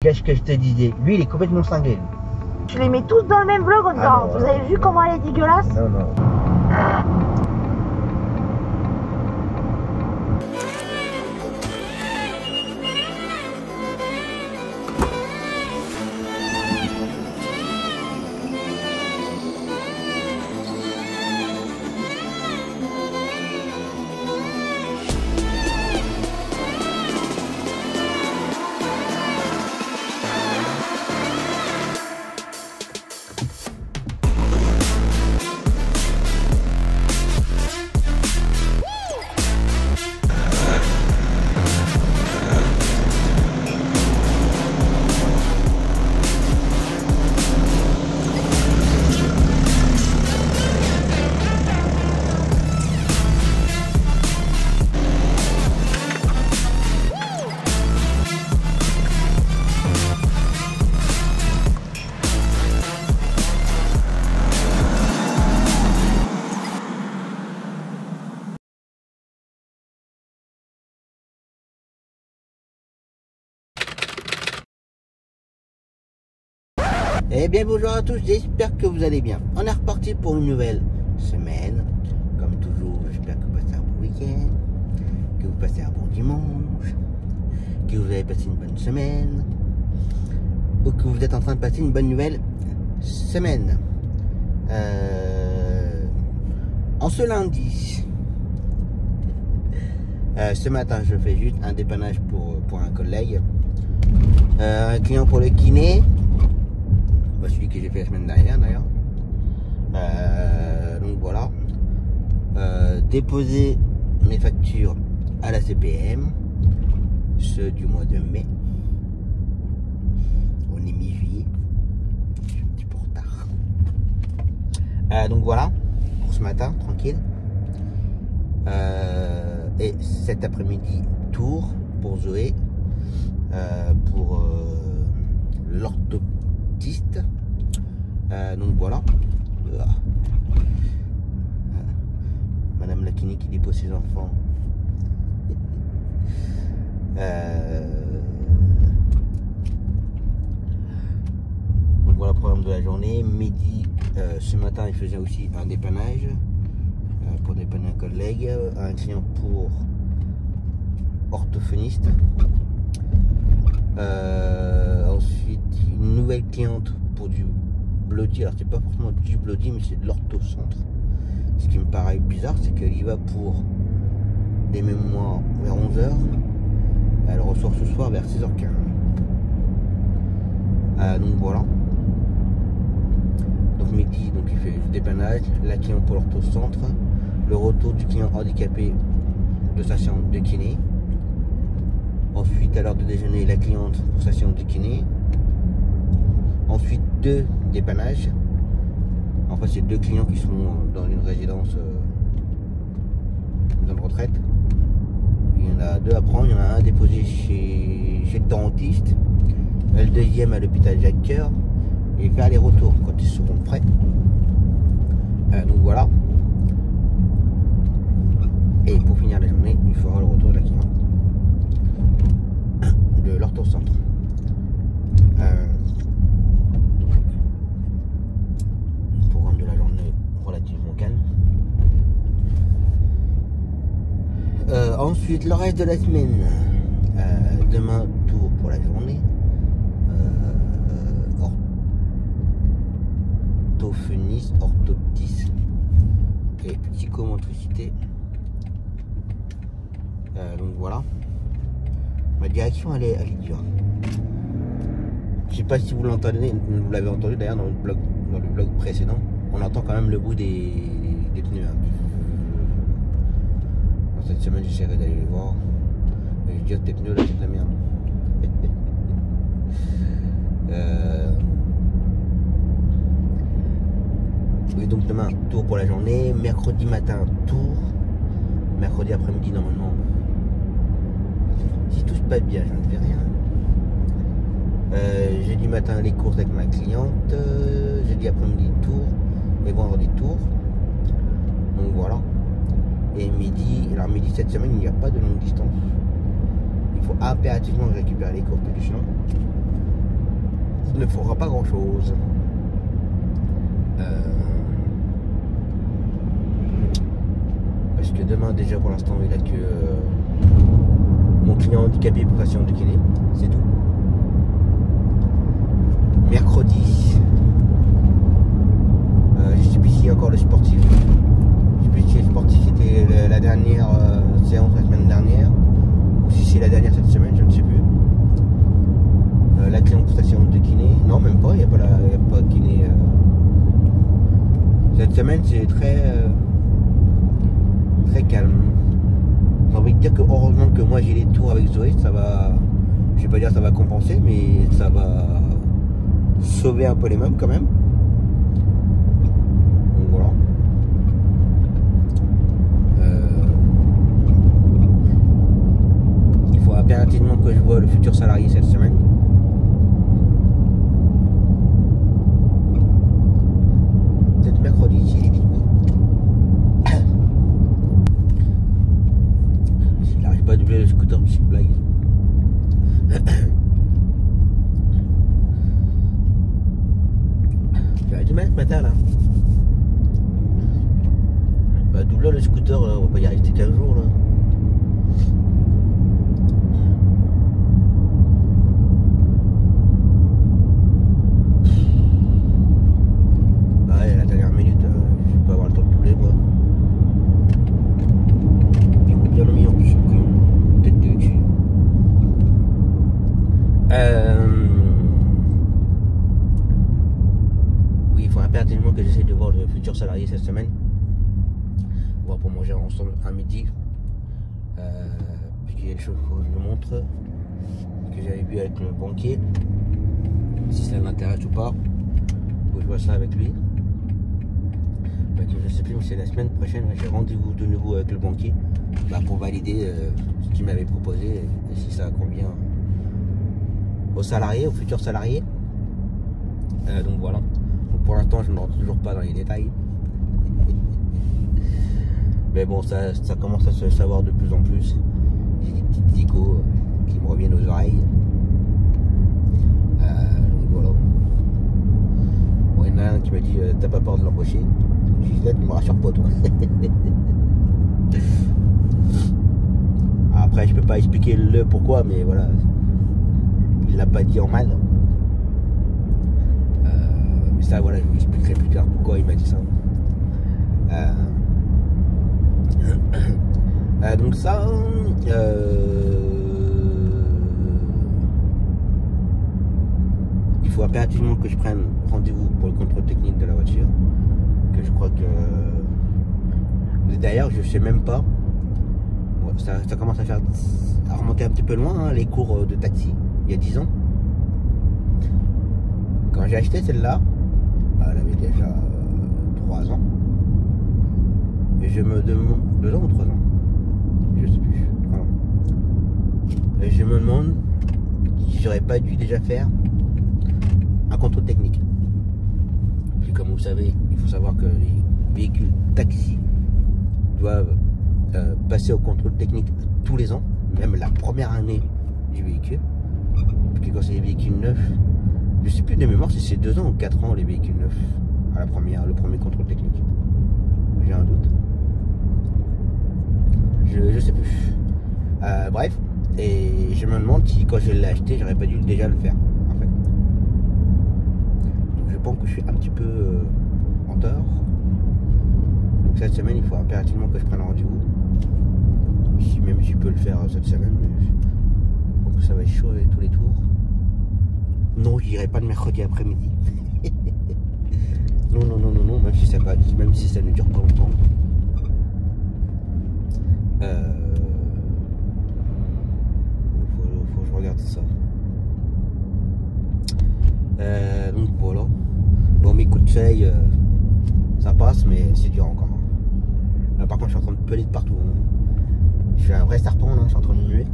Qu'est-ce que je te disais? Lui, il est complètement cinglé. Lui. Je les mets tous dans le même vlog en disant, vous avez vu comment elle est dégueulasse? Non, non. Eh bien bonjour à tous, j'espère que vous allez bien. On est reparti pour une nouvelle semaine. Comme toujours, j'espère que vous passez un bon week-end, que vous passez un bon dimanche, que vous avez passé une bonne semaine, ou que vous êtes en train de passer une bonne nouvelle semaine. En ce lundi, ce matin, je fais juste un dépannage pour un collègue, un client pour le kiné. Celui que j'ai fait la semaine dernière d'ailleurs. Donc voilà. Déposer mes factures à la CPM, ceux du mois de mai. On est mi-juillet. Je suis un petit peu en retard. Donc voilà, pour ce matin, tranquille. Et cet après-midi, tour pour Zoé, pour l'orthoptiste. Donc voilà. Madame la clinique qui dépose ses enfants. Donc voilà le programme de la journée. Midi, ce matin, il faisait aussi un dépannage pour dépanner un collègue, un client pour orthophoniste. Ensuite, une nouvelle cliente pour du bloody. Alors c'est pas forcément du bloody, mais c'est de l'orthocentre. Ce qui me paraît bizarre, c'est qu'elle y va pour des mémoires vers 11h. Elle ressort ce soir vers 16h15. Donc voilà. Donc midi, donc il fait le dépannage, la cliente pour l'orthocentre, le retour du client handicapé de sa séance de kiné. Ensuite, à l'heure de déjeuner, la cliente pour sa séance de kiné. Ensuite, 2 dépannages. En fait, c'est 2 clients qui sont dans une résidence, dans une retraite. Il y en a 2 à prendre. Il y en a un déposé chez le dentiste. Le deuxième à l'hôpital Jacques Coeur. Et faire les retours quand ils seront prêts. Donc voilà. Et pour finir la journée, il faudra le retour de la cliente de l'orthocentre. Programme de la journée relativement calme. Ensuite, le reste de la semaine. Demain, tour pour la journée. Orthophoniste, orthoptiste et psychomotricité. Donc voilà. Ma direction elle est dure. Je sais pas si vous l'entendez, vous l'avez entendu d'ailleurs dans le vlog précédent. On entend quand même le bruit des pneus. Dans cette semaine j'essaierai d'aller les voir. Et je dis tes pneus là c'est de la merde. Et donc demain tour pour la journée, mercredi matin tour, mercredi après-midi normalement. Si tout se passe bien, je ne fais rien. Jeudi matin les courses avec ma cliente, jeudi après-midi tour et vendredi tour. Donc voilà. Et midi, alors midi cette semaine il n'y a pas de longue distance. Il faut impérativement récupérer les courses du chemin. ne fera pas grand chose. Parce que demain déjà pour l'instant il a que mon client handicapé pour passion de kiné, c'est tout. Mercredi, je sais plus si encore le sportif. Je sais plus si le sportif c'était la dernière séance la semaine dernière ou si c'est la dernière cette semaine, je ne sais plus. La cliente station de kiné, non même pas, il n'y a pas de kiné. Cette semaine c'est très calme. J'ai envie de dire que heureusement que moi j'ai les tours avec Zoé, ça va, je vais pas dire ça va compenser, mais ça va sauver un peu les meubles quand même. Donc voilà. Il faut impérativement que je vois le futur salarié cette semaine. Peut-être mercredi s'il est dispo. S'il n'arrive pas à doubler le scooter, c'est une blague. J'aurais du mal ce matin là. Bah doubler le scooter là, on va pas y rester 15 jours là. Ouais, à la dernière minute, je vais pas avoir le temps de doubler moi. J'écoute bien le million, je suis tête de dessus. Oui, il faut impérativement que j'essaie de voir le futur salarié cette semaine. On va pour manger ensemble un midi. Puis il y a des choses que je vous montre. Que j'avais vu avec le banquier. Si ça l'intéresse ou pas. Faut que je vois ça avec lui. Je sais plus, mais c'est la semaine prochaine. J'ai rendez-vous de nouveau avec le banquier. Pour valider ce qu'il m'avait proposé. Et si ça convient aux salariés, aux futurs salariés. Donc voilà. Donc pour l'instant, je ne rentre toujours pas dans les détails. Mais bon, ça commence à se savoir de plus en plus. J'ai des petites échos qui me reviennent aux oreilles. Donc voilà. Bon, il y en a un qui m'a dit t'as pas peur de l'embaucher. Je dis là, tu me rassures pas toi. Après, je peux pas expliquer le pourquoi, mais voilà. Il l'a pas dit en mal. Mais ça, voilà, je vous expliquerai plus tard pourquoi il m'a dit ça. Donc ça, il faut impérativement que je prenne rendez-vous pour le contrôle technique de la voiture. Que je crois que... D'ailleurs, je sais même pas. Bon, ça commence à remonter un petit peu loin, hein, les cours de taxi, il y a 10 ans. Quand j'ai acheté celle-là, elle avait déjà 3 ans. Et je me demande... 2 ans ou 3 ans? Je sais plus. Et je me demande si j'aurais pas dû déjà faire un contrôle technique. Puis comme vous savez, il faut savoir que les véhicules taxi doivent passer au contrôle technique tous les ans, même la première année du véhicule. Puis quand c'est des véhicules neufs, je sais plus de mémoire si c'est 2 ans ou 4 ans les véhicules neufs à le premier contrôle technique. J'ai un doute. Je sais plus. Bref, et je me demande si quand je l'ai acheté, j'aurais pas dû déjà le faire en fait. Donc je pense que je suis un petit peu en tort. Donc cette semaine, il faut impérativement que je prenne rendez-vous. Même si je peux le faire cette semaine, mais je pense que ça va être chaud avec tous les tours. Non, je n'irai pas le mercredi après-midi. Non, même si ça ne dure pas longtemps. Faut que je regarde ça. Donc voilà. Bon, mes coups de soleil, ça passe, mais c'est dur encore. Là, par contre, je suis en train de peler de partout. Je suis un vrai serpent, là, je suis en train de muer.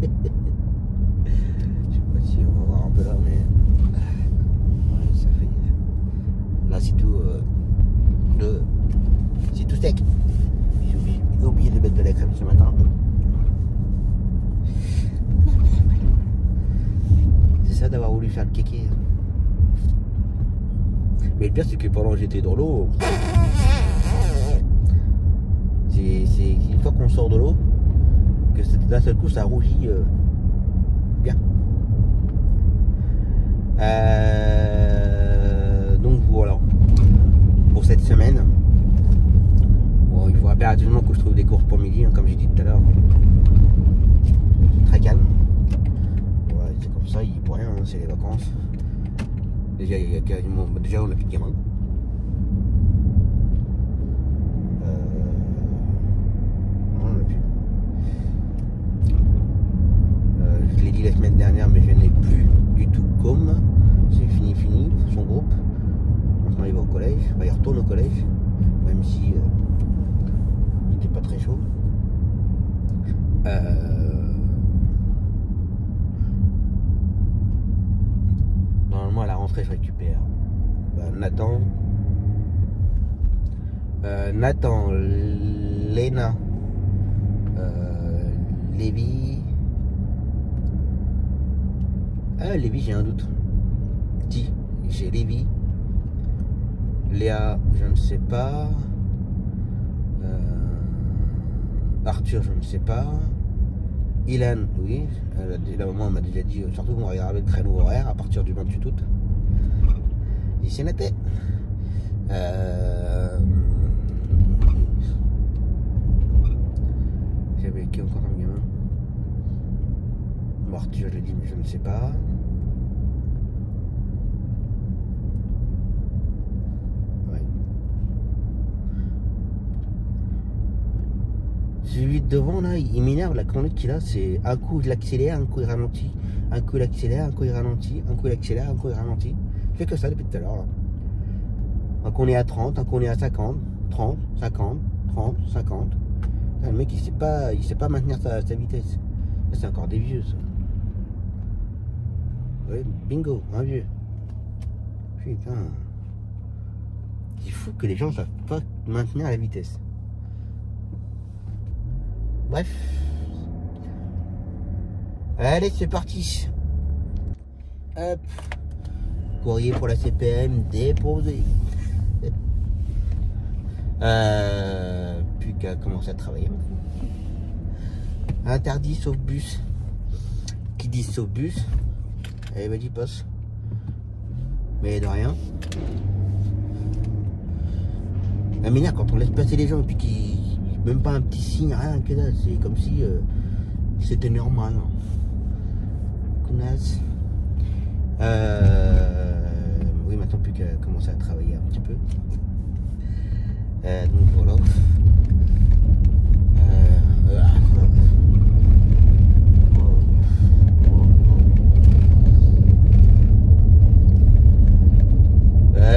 Je sais pas si on va voir un peu là, mais ouais, ça fait. Là, c'est tout. C'est tout sec. J'ai oublié de mettre de la crème ce matin. C'est ça d'avoir voulu faire le kéké. Mais le pire, c'est que pendant que j'étais dans l'eau, c'est une fois qu'on sort de l'eau, que d'un seul coup, ça rougit bien. Donc voilà, pour cette semaine. Bon, il faut absolument que je trouve des courses pour midi, hein, comme j'ai dit tout à l'heure. Très calme. Ouais, c'est comme ça, il n'y a pour rien, hein, c'est les vacances. Déjà, il y a quasiment. Déjà, on n'a plus de gamins. Non, on n'a plus. Je l'ai dit la semaine dernière, mais je n'ai plus du tout comme. C'est fini, son groupe. Maintenant, il va au collège. Enfin, il retourne au collège, même si il n'était pas très chaud. Normalement, à la rentrée, je récupère Nathan, Léna, Lévi. Lévi, j'ai un doute. Si, j'ai Lévi. Léa, je ne sais pas. Arthur, je ne sais pas. Ilan, oui. La maman m'a déjà dit, surtout on va regarder le créneau horaire à partir du 28 août. Et c'est noté. J'avais qui encore un gamin? Bon, Arthur, je l'ai dit, mais je ne sais pas. Ouais. Celui de devant là, il m'énerve, la conduite qu'il a, c'est un coup il accélère, un coup il ralentit, un coup il accélère, un coup il ralentit, un coup il accélère, un coup il ralentit. Il fait que ça depuis tout à l'heure là. Un coup on est à 30, un coup on est à 50, 30, 50, 30, 50. Le mec il sait pas maintenir sa vitesse. C'est encore des vieux ça. Ouais, bingo, un vieux. Putain. Il faut que les gens savent pas maintenir la vitesse. Bref. Allez, c'est parti. Hop. Courrier pour la CPM déposé. Plus qu'à commencer à travailler. Interdit sauf bus. Qui dit sauf bus? Allez, vas-y, passe. Mais de rien. La manière quand on laisse passer les gens et puis qu'ils. Même pas un petit signe, rien que là. C'est comme si c'était normal. Connasse. Oui, maintenant plus qu'à commencer à travailler un petit peu. Donc voilà.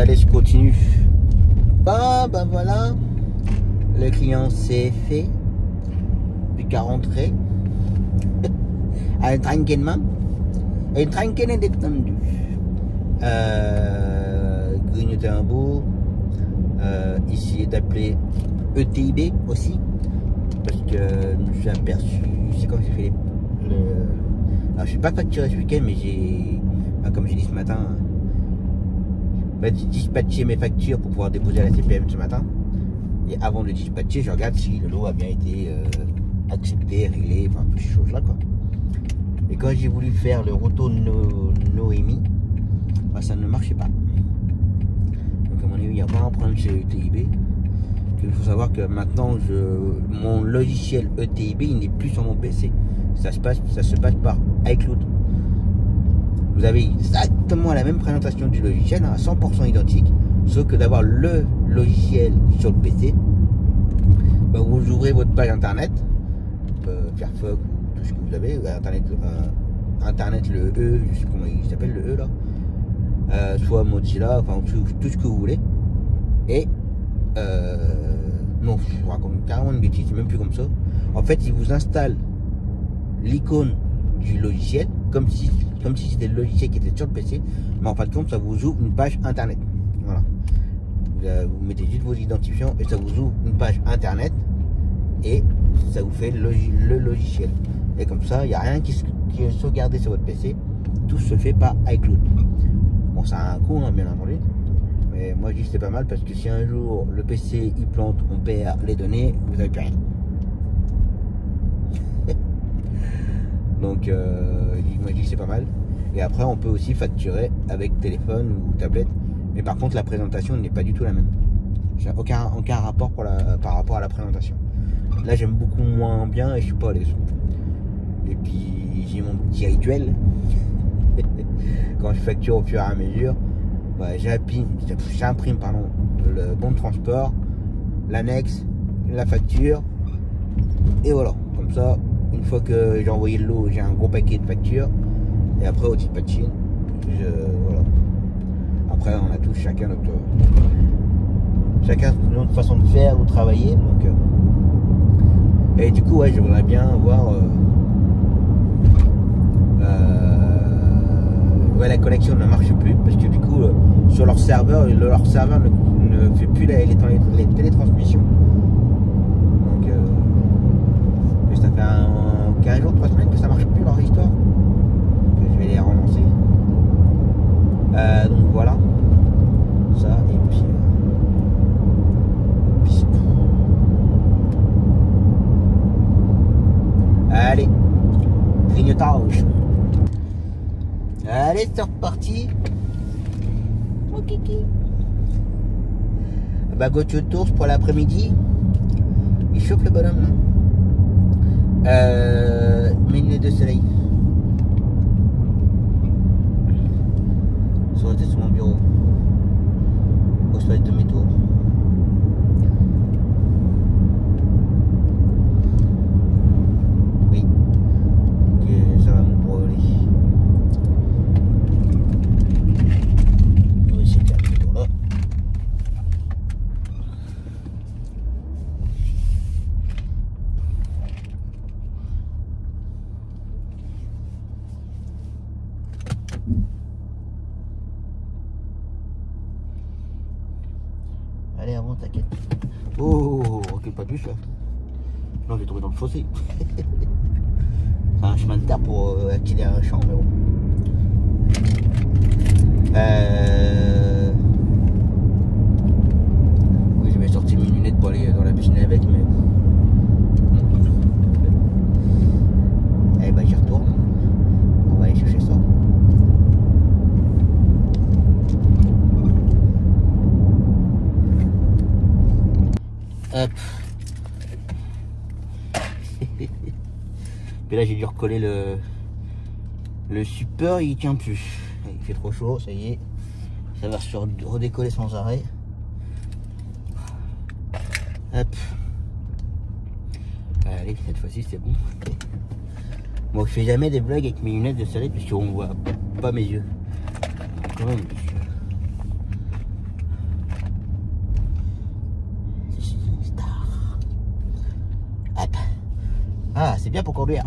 Allez, je continue. Bah voilà. Le client c'est fait. Plus qu'à rentrer. Tranquillement. Et tranquille et détendu. Grignoter un bout. Ici est appelé ETIB aussi. Parce que je me suis aperçu. C'est quand j'ai fait alors je suis pas facturé ce week-end, mais j'ai. Comme j'ai dit ce matin. J'ai dispatché mes factures pour pouvoir déposer à la CPM ce matin. Et avant de le dispatcher, je regarde si le lot a bien été accepté, réglé, enfin toutes ces choses là quoi. Et quand j'ai voulu faire le retour de Noémie, ça ne marchait pas. Donc à mon avis, il y a vraiment un problème chez ETIB. Il faut savoir que maintenant, mon logiciel ETIB, il n'est plus sur mon PC. Ça se passe par iCloud. Vous avez exactement la même présentation du logiciel, à 100% identique, sauf que d'avoir le logiciel sur le PC, vous ouvrez votre page internet, Firefox ou tout ce que vous avez, internet le E, je sais comment il s'appelle le E là, soit Mozilla, enfin tout ce que vous voulez, et non, je vous raconte carrément une bêtise, c'est même plus comme ça. En fait, il vous installe l'icône du logiciel comme si c'était le logiciel qui était sur le PC, mais en fin de compte, ça vous ouvre une page internet. Voilà. Vous mettez juste vos identifiants et ça vous ouvre une page internet et ça vous fait le logiciel. Et comme ça, il n'y a rien qui est sauvegardé sur votre PC. Tout se fait par iCloud. Bon, ça a un coût, hein, bien entendu. Mais moi, je dis que c'est pas mal parce que si un jour le PC il plante, on perd les données, vous avez plus rien. Donc, moi, je dis que c'est pas mal. Et après, on peut aussi facturer avec téléphone ou tablette. Mais par contre, la présentation n'est pas du tout la même. J'ai aucun rapport par rapport à la présentation. Là, j'aime beaucoup moins bien et je suis pas à l'aise. Et puis, j'ai mon petit rituel. Quand je facture au fur et à mesure, bah, j'imprime le bon de transport, l'annexe, la facture. Et voilà. Comme ça, une fois que j'ai envoyé le lot, j'ai un gros paquet de factures. Et après, au dispatching, voilà. Après, on a tous chacun notre façon de faire ou de travailler. Donc, et du coup, ouais, j'aimerais bien voir ouais, la connexion ne marche plus parce que du coup, sur leur serveur ne fait plus les télétransmissions. Donc, et ça fait 15 jours, 3 semaines que ça marche plus leur histoire. Donc, je vais les relancer. Donc voilà. Ça, et puis c'est tout. Allez, grignotage. Allez, c'est reparti. Mon kiki. Bah, Gauthier Tours pour l'après-midi. Il chauffe le bonhomme. Mes lunettes de soleil. Sont restées sur mon bureau. Au soleil de mes tours. Oui. Que ça va me brûler. On va essayer de faire ce tour là. Allez, avant, t'inquiète. Oh, recule pas plus là. Non, je vais tomber dans le fossé. C'est un chemin de terre pour accéder à un champ, mais bon. Oui, j'avais sorti mes lunettes pour aller dans la piscine avec, mais. Eh ben, j'y retourne. On va aller chercher ça. Hop. Et là j'ai dû recoller le support, il tient plus. Il fait trop chaud, ça y est. Ça va se redécoller sans arrêt. Hop. Allez, cette fois-ci c'est bon. Bon, je fais jamais des vlogs avec mes lunettes de soleil puisqu'on voit pas mes yeux. Quand même, ah, c'est bien pour conduire.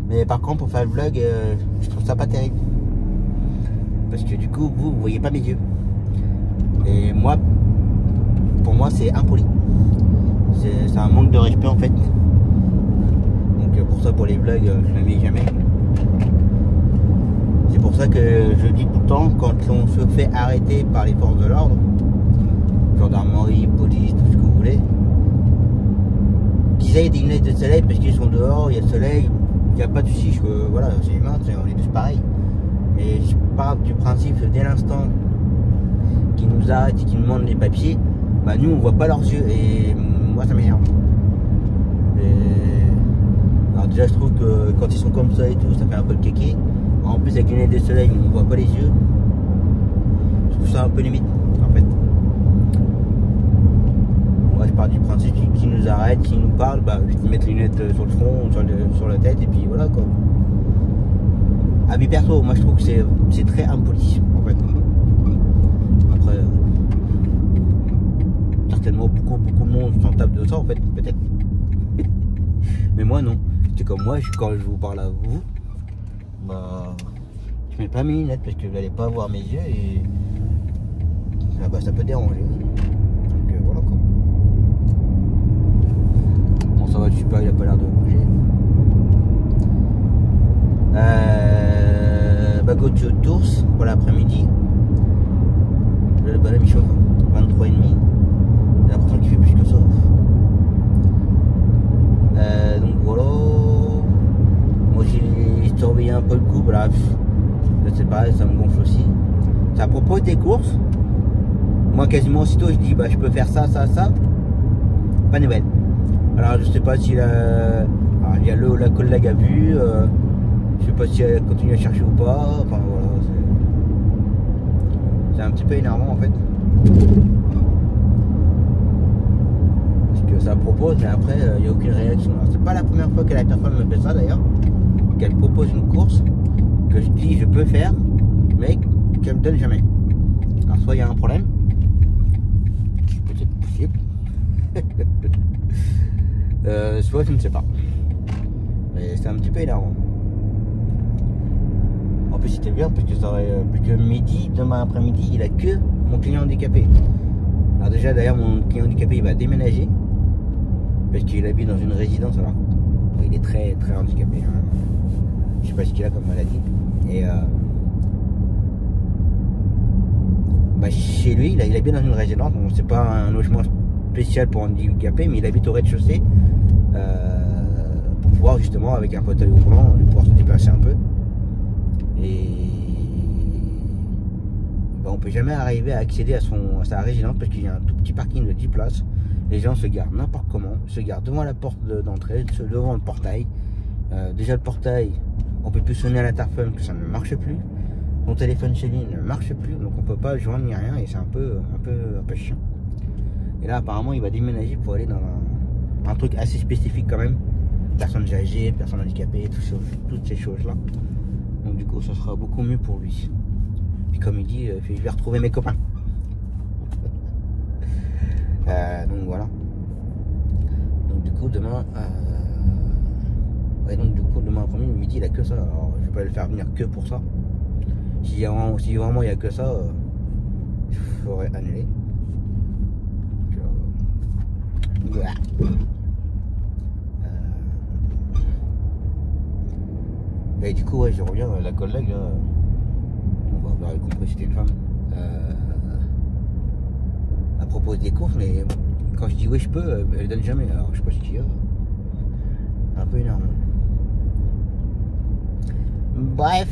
Mais par contre, pour faire le vlog, je trouve ça pas terrible. Parce que du coup, vous voyez pas mes yeux. Et moi, pour moi, c'est impoli. C'est un manque de respect en fait. Donc pour ça, pour les vlogs, je ne mets jamais. C'est pour ça que je dis tout le temps, quand on se fait arrêter par les forces de l'ordre, gendarmerie, police, tout ce que vous voulez, qu'ils aient des lunettes de soleil parce qu'ils sont dehors, il y a le soleil, il n'y a pas de souci, voilà, c'est humain, on est tous pareils. Mais je parle du principe dès l'instant qu'ils nous arrêtent et qu'ils nous demandent les papiers, bah nous on voit pas leurs yeux et moi ça m'énerve. Alors déjà je trouve que quand ils sont comme ça et tout, ça fait un peu le kéké. En plus avec les lunettes de soleil, on voit pas les yeux. Je trouve ça un peu limite en fait. Moi je pars du principe qu'ils nous arrêtent, qu'ils nous parlent, bah ils mettent les lunettes sur le front, sur la tête et puis voilà quoi. Avis perso, moi je trouve que c'est très impoli en fait. Après, certainement beaucoup de monde s'en tape de ça en fait, peut-être. Mais moi non. C'est comme moi, quand je vous parle à vous, bah je mets pas mes lunettes parce que vous n'allez pas voir mes yeux et bah, ça peut déranger. Donc voilà quoi. Bon ça va, le super il a pas l'air de bouger. Bah pas Gauthier d'ours pour l'après-midi. Le bonhomme il chauffe, 23,5. J'ai l'impression qu'il fait plus que ça. Donc voilà. Moi j'ai surveillé un peu le coup, bref. Je sais pas, ça me gonfle aussi. Ça propose des courses. Moi quasiment aussitôt je dis bah je peux faire ça, ça, ça. Pas de nouvelles. Alors je sais pas si la collègue a vu. Je sais pas si elle continue à chercher ou pas. Enfin voilà. C'est un petit peu énervant en fait. Parce que ça propose mais après il n'y a aucune réaction. C'est pas la première fois que la personne me fait ça d'ailleurs. Qu'elle propose une course que je dis je peux faire mais qu'elle me donne jamais. Alors soit il y a un problème. Peut-être possible. Soit je ne sais pas. Mais c'est un petit peu énervant. En plus c'était bien parce que ça aurait plus que midi, demain après-midi, il a que mon client handicapé. Alors déjà d'ailleurs mon client handicapé il va déménager parce qu'il habite dans une résidence alors. Il est très très handicapé. Hein. Je sais pas ce qu'il a comme maladie. Et bah, chez lui, il habite dans une résidence. Bon, c'est pas un logement spécial pour handicapés, mais il habite au rez-de-chaussée pour pouvoir justement avec un fauteuil roulant pouvoir se déplacer un peu. Et ben, on peut jamais arriver à accéder à sa résidence parce qu'il y a un tout petit parking de 10 places. Les gens se garent n'importe comment, se garent devant la porte d'entrée, devant le portail. Déjà le portail, on peut plus sonner à l'interphone que ça ne marche plus. Mon téléphone chez lui ne marche plus, donc on peut pas joindre ni rien et c'est un peu chiant. Et là apparemment il va déménager pour aller dans un truc assez spécifique quand même. Personnes âgées, personnes handicapées, toutes ces choses là. Donc du coup ça sera beaucoup mieux pour lui. Puis comme il dit, je vais retrouver mes copains. Donc voilà. Donc du coup demain demain après-midi, midi il a que ça. Alors je vais pas le faire venir que pour ça. Si vraiment il n'y a que ça, je ferais annuler. Et du coup, ouais, je reviens, la collègue, là, on va avoir compris que c'était une femme. Elle propose des courses, mais quand je dis oui, je peux, elle donne jamais. Alors je sais pas ce qu'il y a. Un peu énorme. Bref.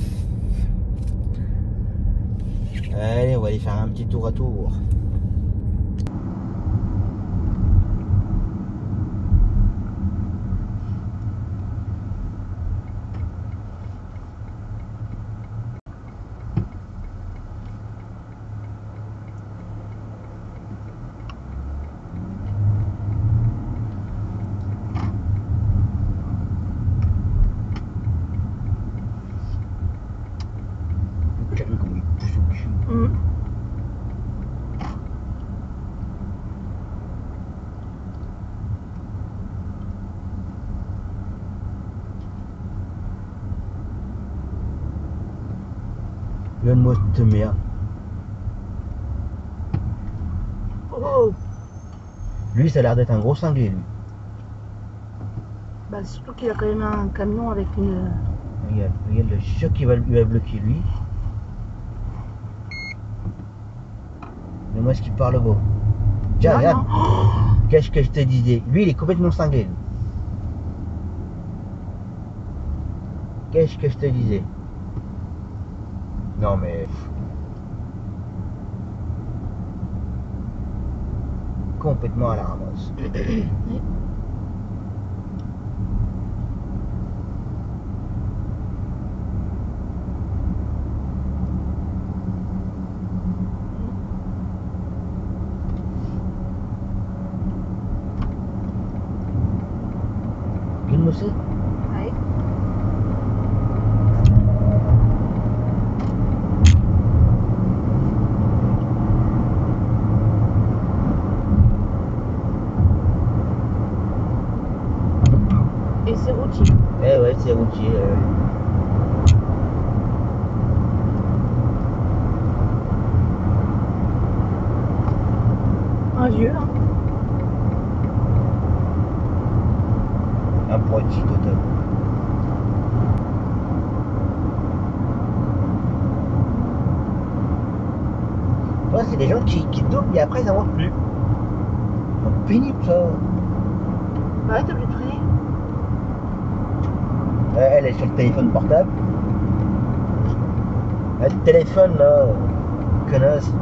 Allez, on va aller faire un petit tour à tour. Donne-moi cette merde. Oh. Lui, ça a l'air d'être un gros cinglé, lui. Bah, surtout qu'il a quand même un camion avec une... Regarde, je suis sûr qu'il va bloquer, lui. Mais moi, ce qu'il parle beau. Tiens, regarde. Qu'est-ce que je te disais? Lui, il est complètement cinglé, lui. Qu'est-ce que je te disais? Non mais... Complètement à la ramasse. Une mousse? Ouais. Et c'est routier. Eh ouais, c'est routier. Un vieux, hein. Un poitiers total. Ouais, c'est des gens qui doublent et après ça marche plus. C'est pénible ça. Bah ouais, t'es obligé de freiner. Elle est sur le téléphone portable. Le téléphone là, connasse.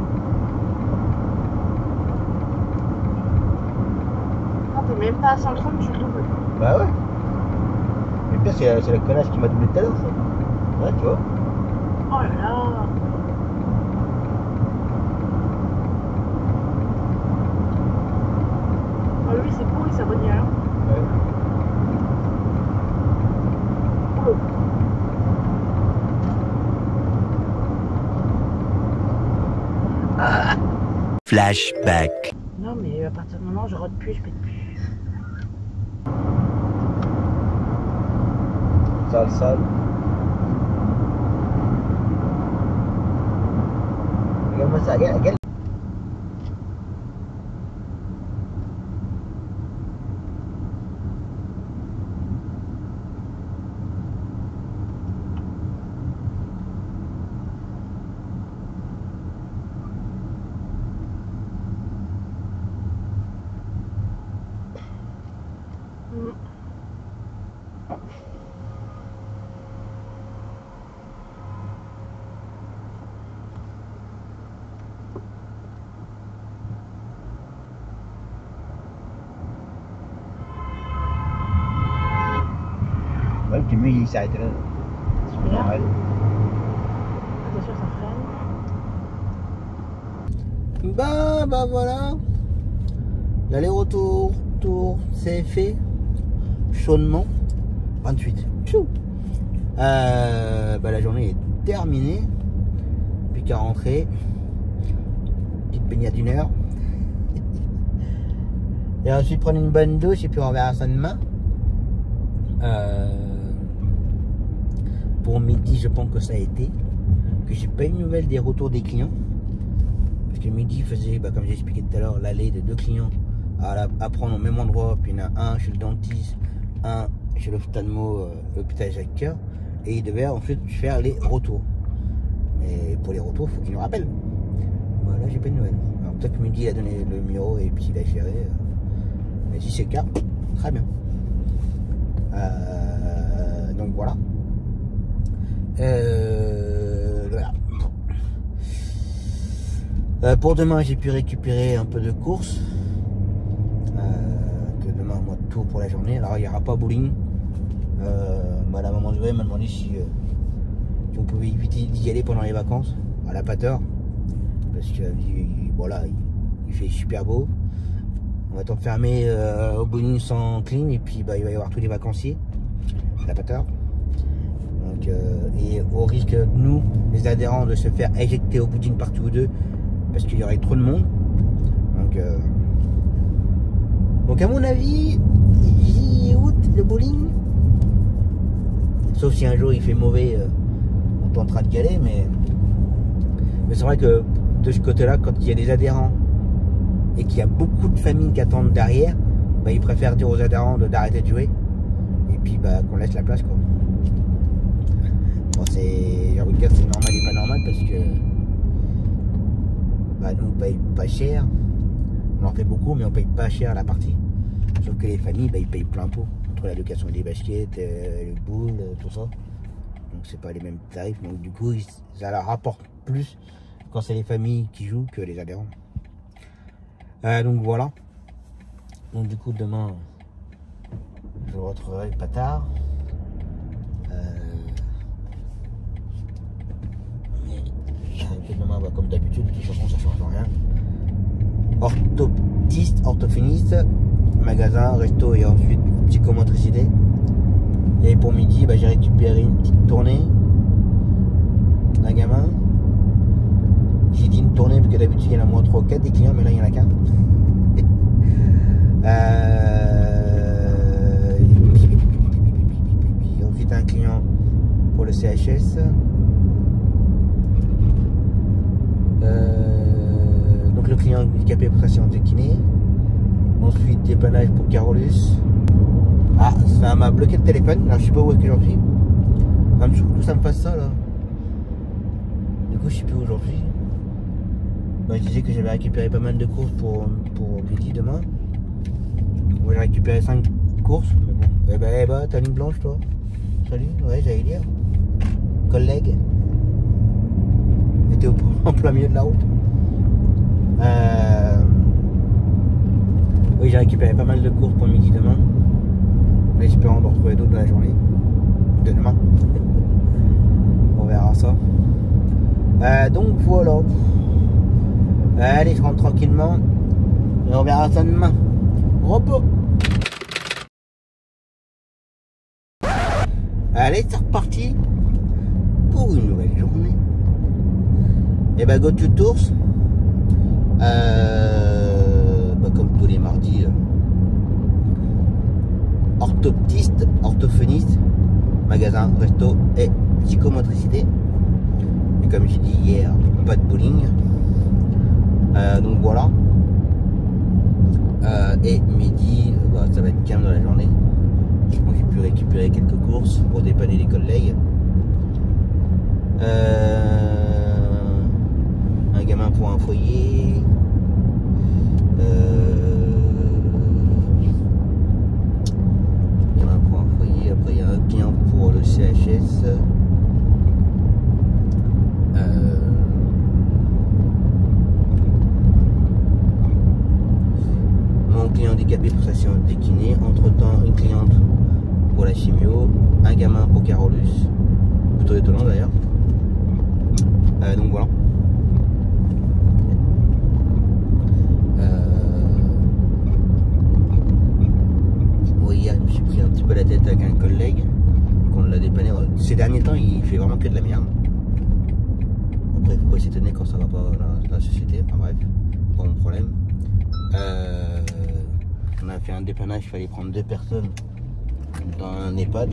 Non, t'es même pas à 130, tu doubles. Bah ouais. Mais le pire, c'est la connasse qui m'a doublé tout à l'heure, ça. Ouais, tu vois. Oh là là. Oh lui, c'est pourri, ça bonne hein. Ouais. Oh. Flashback. Non, mais à partir du moment où je rote plus, je pète plus. Sale. Regarde-moi ça, regarde. Ouais, le camion il s'arrête là. Super. Ouais. Attention, ça freine. Bah voilà. L'aller-retour, c'est fait. Chaudement. 28. Tchou. La journée est terminée. Plus qu'à rentrer. Petite baignade d'une heure. Et ensuite prendre une bonne douche et puis on verra ça demain. Pour midi, je pense que ça a été. Que j'ai pas eu de nouvelles des retours des clients. Parce que midi faisait, comme j'ai expliqué tout à l'heure, l'aller de 2 clients à prendre au même endroit. Puis il y en a un chez le dentiste, un chez l'ophtalmo, l'hôpital Jacques-Cœur. Et il devait ensuite faire les retours. Mais pour les retours, il faut qu'il nous rappelle. Voilà, j'ai pas de nouvelles. Alors peut-être que midi il a donné le numéro et puis il a géré. Mais si c'est le cas, très bien. Donc voilà. Pour demain, j'ai pu récupérer un peu de courses. Que demain, moi, tout pour la journée. Alors, il n'y aura pas bowling. La maman de Joël m'a demandé si on pouvait éviter d'y aller pendant les vacances. Elle n'a pas tort. Parce que voilà, il fait super beau. On va t'enfermer au bowling sans clean. Et puis, il va y avoir tous les vacanciers. Elle n'a pas tort. Donc, et au risque, nous, les adhérents, de se faire éjecter au bowling partout ou deux. Parce qu'il y aurait trop de monde. Donc à mon avis, août, le bowling. Sauf si un jour il fait mauvais, on tentera de y aller. Mais c'est vrai que de ce côté-là, quand il y a des adhérents et qu'il y a beaucoup de familles qui attendent derrière, ils préfèrent dire aux adhérents d'arrêter de jouer. Et puis qu'on laisse la place, quoi. Bon, j'ai envie de dire que c'est normal et pas normal parce que nous on paye pas cher. On en fait beaucoup, mais on paye pas cher la partie. Sauf que les familles, ils payent plein pot. Entre la location des baskets, les boules, tout ça. Donc c'est pas les mêmes tarifs. Donc du coup, ça leur rapporte plus quand c'est les familles qui jouent que les adhérents. Donc voilà. Donc du coup, demain, je rentrerai pas tard. Demain, comme d'habitude, de toute façon, ça change rien. Orthoptiste, orthophoniste, magasin, resto et ensuite psychomotricité. Et pour midi, j'ai récupéré une petite tournée d'un gamin. J'ai dit une tournée parce que d'habitude il y en a moins 3 ou 4 des clients, mais là il n'y en a qu'un. Ensuite un client pour le CHS. Donc le client handicapé pour sa séance de kiné. Ensuite dépannage pour Carolus. Ah, ça m'a bloqué le téléphone. Alors je sais pas où est-ce que j'en suis. Ça me fasse ça là. Du coup je sais plus où j'en suis. Bah, je disais que j'avais récupéré pas mal de courses pour midi demain. J'ai récupéré 5 courses, mais bon. Eh bah, t'as ligne blanche toi? Salut, ouais, j'allais dire. Collègue. T'es en plein milieu de la route. Oui, j'ai récupéré pas mal de courses pour midi demain. En espérant d'en retrouver d'autres dans la journée. De demain. On verra ça. Donc voilà. Allez, je rentre tranquillement. Et on verra ça demain. Repos. Allez, c'est reparti pour une nouvelle journée. Et bah, go to Tours. Comme tous les mardis, orthoptiste, orthophoniste, magasin, resto et psychomotricité. Et comme j'ai dit hier, pas de bowling. Donc voilà. Et midi, bah, ça va être calme dans la journée. Donc j'ai pu récupérer quelques courses pour dépanner les collègues. Un gamin pour un foyer. Gamin pour un foyer. Après il y a un client pour le CHS. Mon client handicapé pour sa séance de kiné. Entre temps une cliente pour la chimio. Un gamin pour Carolus. Plutôt étonnant d'ailleurs. Donc voilà. Oui, je me suis pris un petit peu la tête avec un collègue qu'on l'a dépanné. Ces derniers temps, il fait vraiment que de la merde. Après, faut pas s'étonner quand ça va pas dans la société. Enfin bref, pas mon problème. On a fait un dépannage, il fallait prendre 2 personnes dans un EHPAD.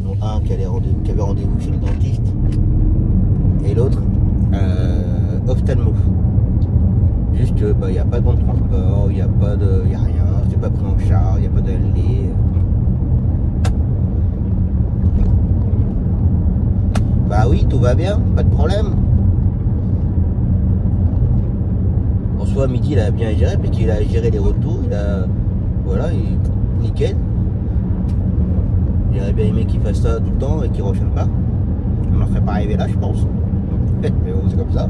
Donc un qui avait rendez-vous chez le dentiste et l'autre ophtalmo. Juste que il n'y a pas de bon de transport, il n'y a rien, c'est pas pris en charge, il n'y a pas d'aller. Bah oui, tout va bien, pas de problème. En soi, midi il a bien géré, puisqu'il a géré les retours, voilà, nickel. J'aurais bien aimé qu'il fasse ça tout le temps et qu'il ne rechaîne pas. On n'en ferait pas arriver là, je pense. Mais bon, c'est comme ça.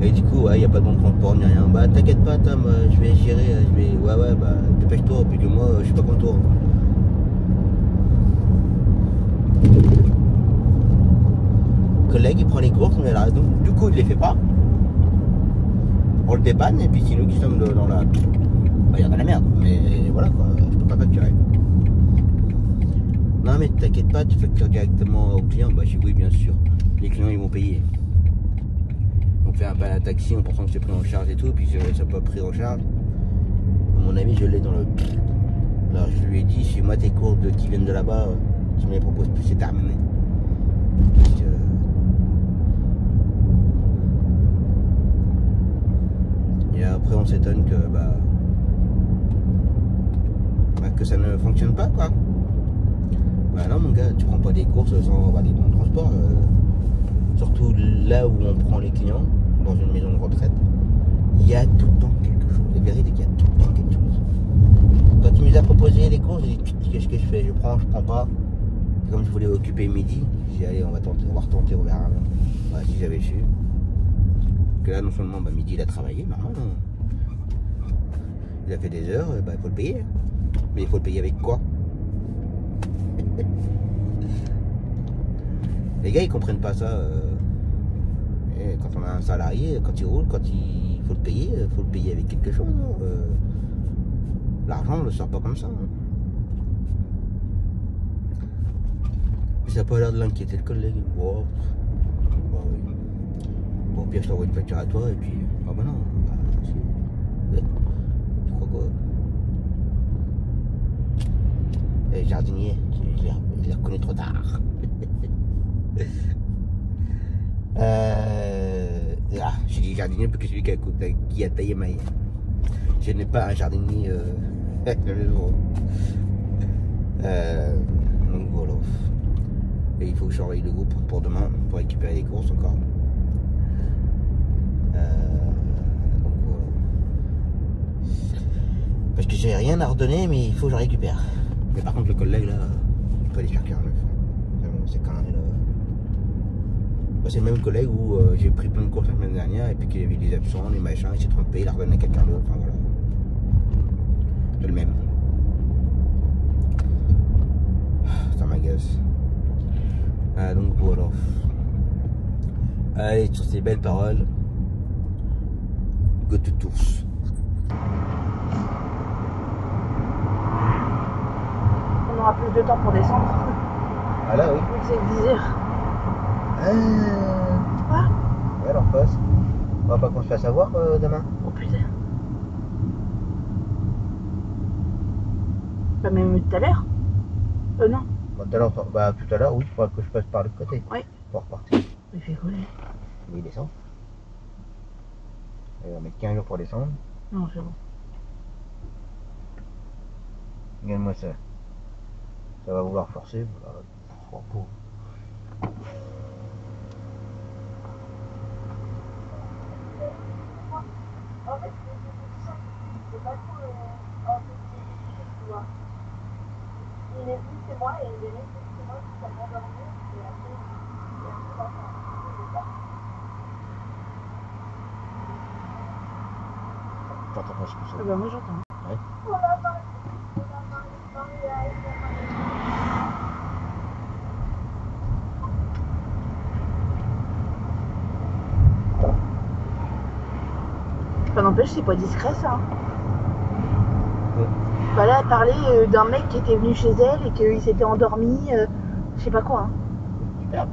Et du coup, ouais, il n'y a pas de bon de transport ni rien. Bah, t'inquiète pas, Tom, je vais gérer. Ouais, bah, dépêche-toi, puis que moi, je suis pas content. Le collègue, il prend les courses, mais là, donc, du coup, il les fait pas. On le dépanne, et puis c'est nous qui sommes dans la. Bah, il y a de la merde, mais voilà quoi, je peux pas facturer. Non, mais t'inquiète pas, tu factures directement au client. Bah, je dis oui, bien sûr. Les clients, ils vont payer. On fait un taxi en pensant que c'est pris en charge et tout, puis c'est pas pris en charge. À mon avis, je l'ai dans le. Alors, je lui ai dit, si moi tes courses qui viennent de là-bas, tu me les proposes plus, c'est terminé. Et après, on s'étonne que que ça ne fonctionne pas, quoi. Bah non, mon gars, tu prends pas des courses sans avoir des bons de transport. Surtout là où on prend les clients, dans une maison de retraite, il y a tout le temps quelque chose. La vérité, il y a tout le temps quelque chose. Quand tu nous as proposé les courses, j'ai dit qu'est-ce que je fais? Je prends pas. Comme je voulais occuper midi, j'ai dit allez, on va retenter, on verra. Ouais, si j'avais su. Que là, non seulement midi il a travaillé, mais il a fait des heures, il faut le payer. Mais il faut le payer avec quoi? Les gars, ils comprennent pas ça. Quand on a un salarié, quand il roule, quand il faut le payer avec quelque chose. L'argent, on le sort pas comme ça. Ça n'a pas l'air de l'inquiéter le collègue. Wow. Bah oui. Bon, au pire, je t'envoie une facture à toi et puis. Ah bah non. Tu crois quoi? Les jardiniers, je les reconnais trop tard. J'ai dit jardinier parce que c'est lui qui a taillé ma haie. Je n'ai pas un jardinier à la maison. Donc voilà. Et il faut que je surveille le groupe pour demain, pour récupérer les courses encore. Donc voilà. Parce que j'ai rien à redonner, mais il faut que je récupère. Mais par contre, le collègue là, il peut aller faire 49. C'est quand même. C'est le même collègue où j'ai pris plein de courses la semaine dernière et puis qu'il y avait des absents, des machins, il s'est trompé, il a redonné à quelqu'un d'autre. Enfin voilà. C'est le même. Ça m'agace. Donc voilà. Allez, sur ces belles paroles, go to Tours. On aura plus de temps pour descendre. Ah là, oui. Vu que c'est 10 heures. Quoi? Ouais, alors passe. On va pas qu'on se fasse avoir demain. Oh putain. Bah même tout à l'heure. Non. Bah, tout à l'heure, oui, il faudra que je passe par l'autre côté. Oui. Pour repartir. Il fait quoi lui? Il descend. Et on va mettre 15 jours pour descendre. Non, c'est bon. Regarde-moi ça. Ça va vouloir forcer. Voilà. En fait, c'est pas trop en tu vois. Il est venu chez moi et il est resté chez moi jusqu'à m'endormir et après T'entends pas ce que c'est? bah moi j'entends. Ouais. Ça n'empêche, c'est pas discret ça. Ouais. Bah là, elle parlait d'un mec qui était venu chez elle et qu'il s'était endormi, je sais pas quoi. Hein. Super.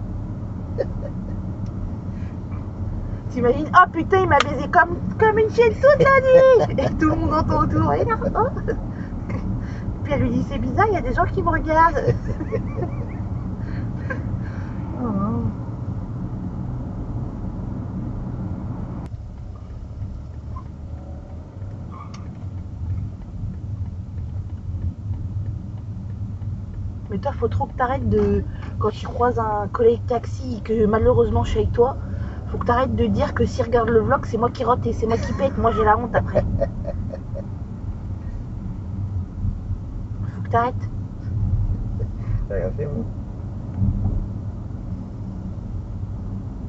T'imagines, oh putain, il m'a baisé comme une chienne toute la nuit. Et tout le monde entend autour, regarde. Oh. Puis elle lui dit, c'est bizarre, il y a des gens qui me regardent. Oh. Mais toi, faut trop que t'arrêtes de... Quand tu croises un collègue taxi et que malheureusement je suis avec toi, faut que t'arrêtes de dire que s'il regarde le vlog, c'est moi qui rote et c'est moi qui pète. Moi, j'ai la honte après. Faut que t'arrêtes. T'as rien fait, moi.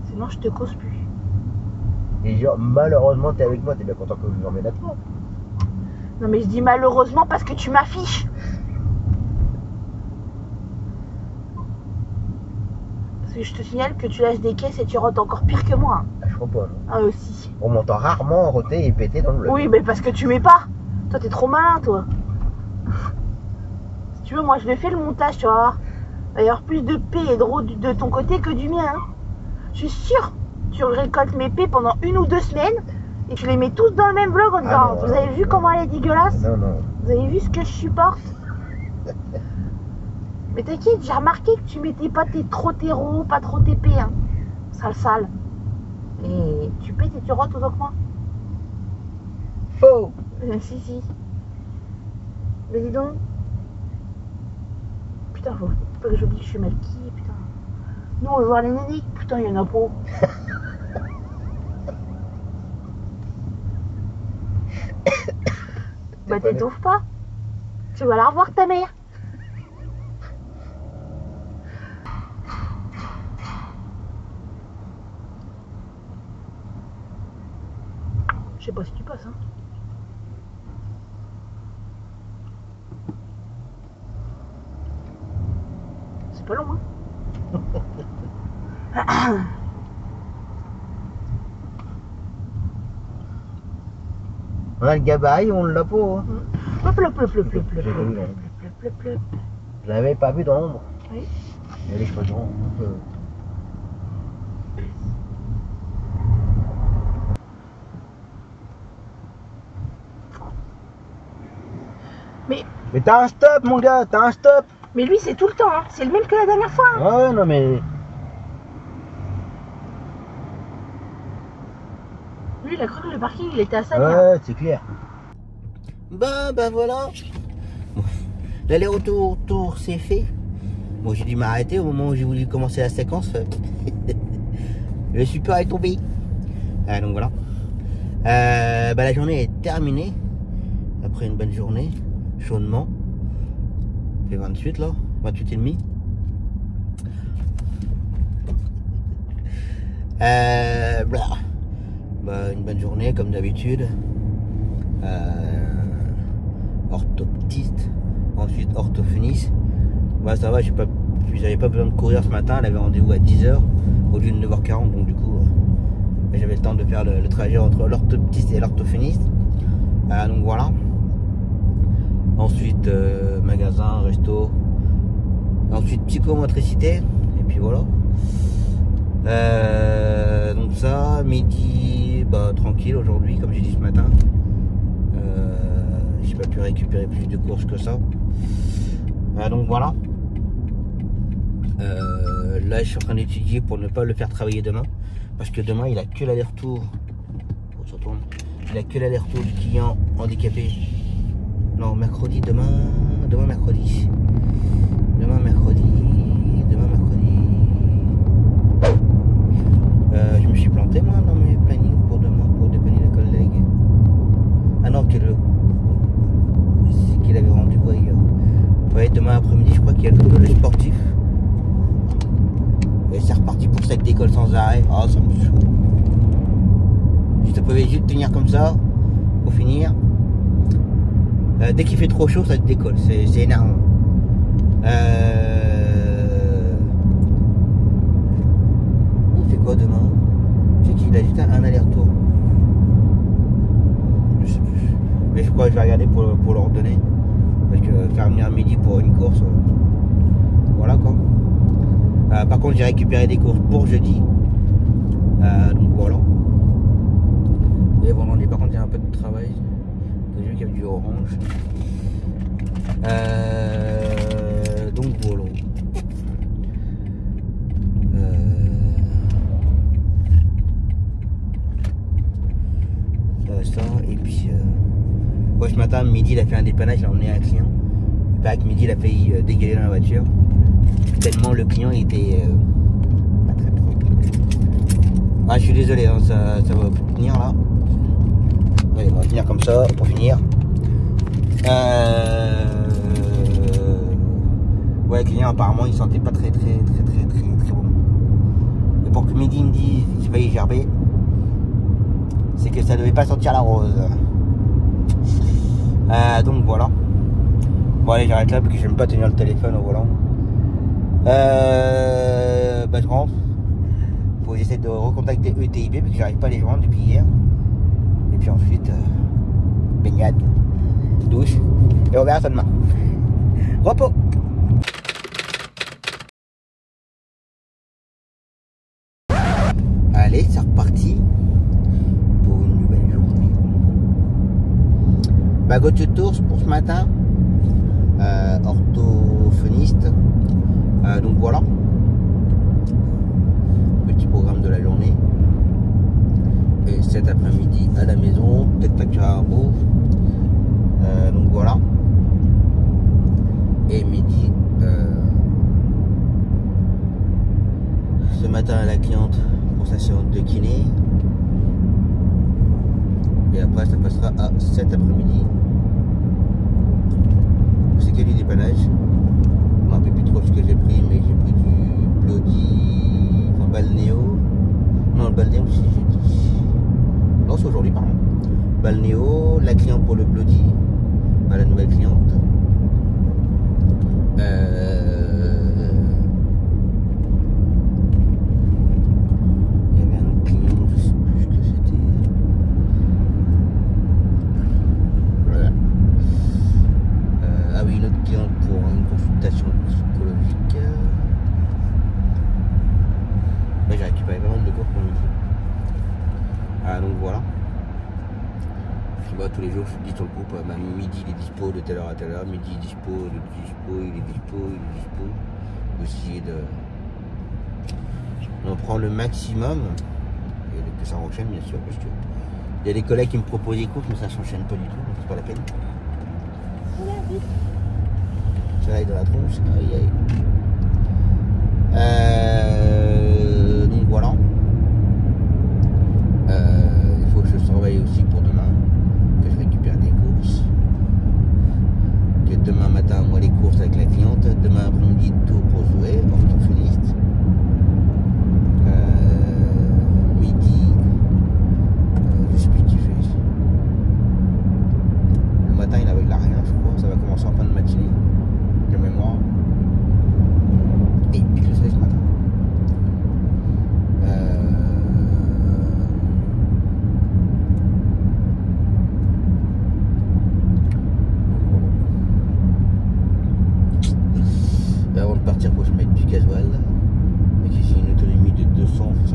Sinon, je te cause plus. Et genre, malheureusement, t'es avec moi, t'es bien content que je vous emmène à toi. Non, mais je dis malheureusement parce que tu m'affiches. Parce que je te signale que tu lâches des caisses et tu rotes encore pire que moi. Ah, je crois pas, non. Ah, aussi. On m'entend rarement roter et péter dans le vlog. Oui, mais parce que tu mets pas. Toi, t'es trop malin, toi. Si tu veux, moi, je le fais le montage, tu vas voir. Il va y avoir plus de paix et de route de ton côté que du mien. Hein. Je suis sûre. Tu récoltes mes paix pendant 1 ou 2 semaines et tu les mets tous dans le même vlog en disant, Ah non, vous avez vu comment elle est dégueulasse? Non, non. Vous avez vu ce que je supporte? Mais t'inquiète, j'ai remarqué que tu mettais pas tes trop terreaux, pas trop tes paix, hein. Sale. Et tu pètes et tu rotes autant que moi. Faux. Si. Mais dis donc. Putain, faut pas que j'oublie que je suis maquillée, putain. Nous, on veut voir les néniques, putain, il y en a pas. Bah t'étouffes pas. Tu vas la revoir ta mère. Je sais pas si tu passes, hein. C'est pas long, hein. On a le gabarit, on l'a pas. Hein. Je l'avais pas vu dans l'ombre. Oui. Il y a les cheveux longs. Mais t'as un stop, mon gars, t'as un stop. Mais lui, c'est tout le temps, hein. C'est le même que la dernière fois. Hein. Ouais, non mais... Lui, il a cru que le parking, il était à sa Ouais, c'est clair. Bah voilà. L'aller-retour c'est fait. Bon, j'ai dû m'arrêter au moment où j'ai voulu commencer la séquence. Le super est tombé. Donc voilà. La journée est terminée. Après une bonne journée, chaudement. Il fait 28 là, 28 et demi. Une bonne journée comme d'habitude. Orthoptiste, ensuite orthophoniste. Ça va, j'avais pas besoin de courir ce matin. Elle avait rendez-vous à 10h au lieu de 9h40, donc du coup j'avais le temps de faire le trajet entre l'orthoptiste et l'orthophoniste. Donc voilà. Ensuite magasin, resto, ensuite psychomotricité, et puis voilà. Donc ça, midi, tranquille aujourd'hui, comme j'ai dit ce matin. J'ai pas pu récupérer plus de courses que ça. Donc voilà. Là je suis en train d'étudier pour ne pas le faire travailler demain, parce que demain il a que l'aller-retour. Il a que l'aller-retour du client handicapé. Non, mercredi, demain mercredi. Demain mercredi. Je me suis planté moi dans mes plannings pour demain, pour dépanner les collègues. Ah non, c'est qu'il avait rendez-vous ailleurs. Ouais, demain après-midi, je crois qu'il y a le sportif. Et c'est reparti pour cette décolle sans arrêt. Ah, ça me saoule. Si ça pouvait juste tenir comme ça, pour finir. Dès qu'il fait trop chaud, ça te décolle. C'est énervant. Il fait quoi demain? Je sais qu'il a juste un aller-retour. Je sais plus. Mais je crois que je vais regarder pour leur donner. Parce que faire venir à midi pour une course, voilà quoi. Par contre, j'ai récupéré des courses pour jeudi. Donc voilà. Et vendredi, par contre, il y a un peu de travail. J'ai vu qu'il y avait du orange. Donc voilà. Ça, et puis ce matin, midi, il a fait un dépannage, il a emmené un client. Il paraît que midi, il a failli dégaler dans la voiture. Tellement le client était pas très propre. Je suis désolé, hein, ça va plus tenir là. Allez, on va finir comme ça pour finir. Le client apparemment il sentait pas très bon. Et pour que midi il me dise j'ai failli gerber, c'est que ça devait pas sentir la rose. Donc voilà. Bon allez, j'arrête là parce que j'aime pas tenir le téléphone au volant. Je rentre. Faut que j'essaie de recontacter ETIB parce que j'arrive pas à les joindre depuis hier. Et puis ensuite baignade, douche et on verra ça demain. Repos. Allez, c'est reparti pour une nouvelle journée. Go to tours pour ce matin. Orthophoniste. Donc voilà. Petit programme de la journée. Et cet après-midi à la maison, peut-être facture à Arbo. Donc voilà. Et midi, ce matin à la cliente pour sa séance de kiné. Et après ça passera à cet après-midi. C'est qu'il y a du dépannage. Je ne me rappelle plus trop ce que j'ai pris, mais j'ai pris du Bloody, enfin Balnéo. Non, le Balnéo aussi j'ai dit. Non, c'est aujourd'hui, pardon. Balnéo, la cliente pour le Bloody, la nouvelle cliente. Il y avait un autre client, je sais plus ce que c'était. Voilà. Ah oui, une autre cliente pour une consultation psychologique. J'ai récupéré pas mal de cours pour midi. Donc voilà. Tous les jours je dis sur le groupe, midi il est dispo de telle heure à telle heure, midi il est dispo, il est dispo. Aussi on prend le maximum et que ça enchaîne bien sûr, parce que il y a des collègues qui me proposent des courses mais ça s'enchaîne pas du tout, donc c'est pas la peine. Ça aille dans la tronche, aïe aïe.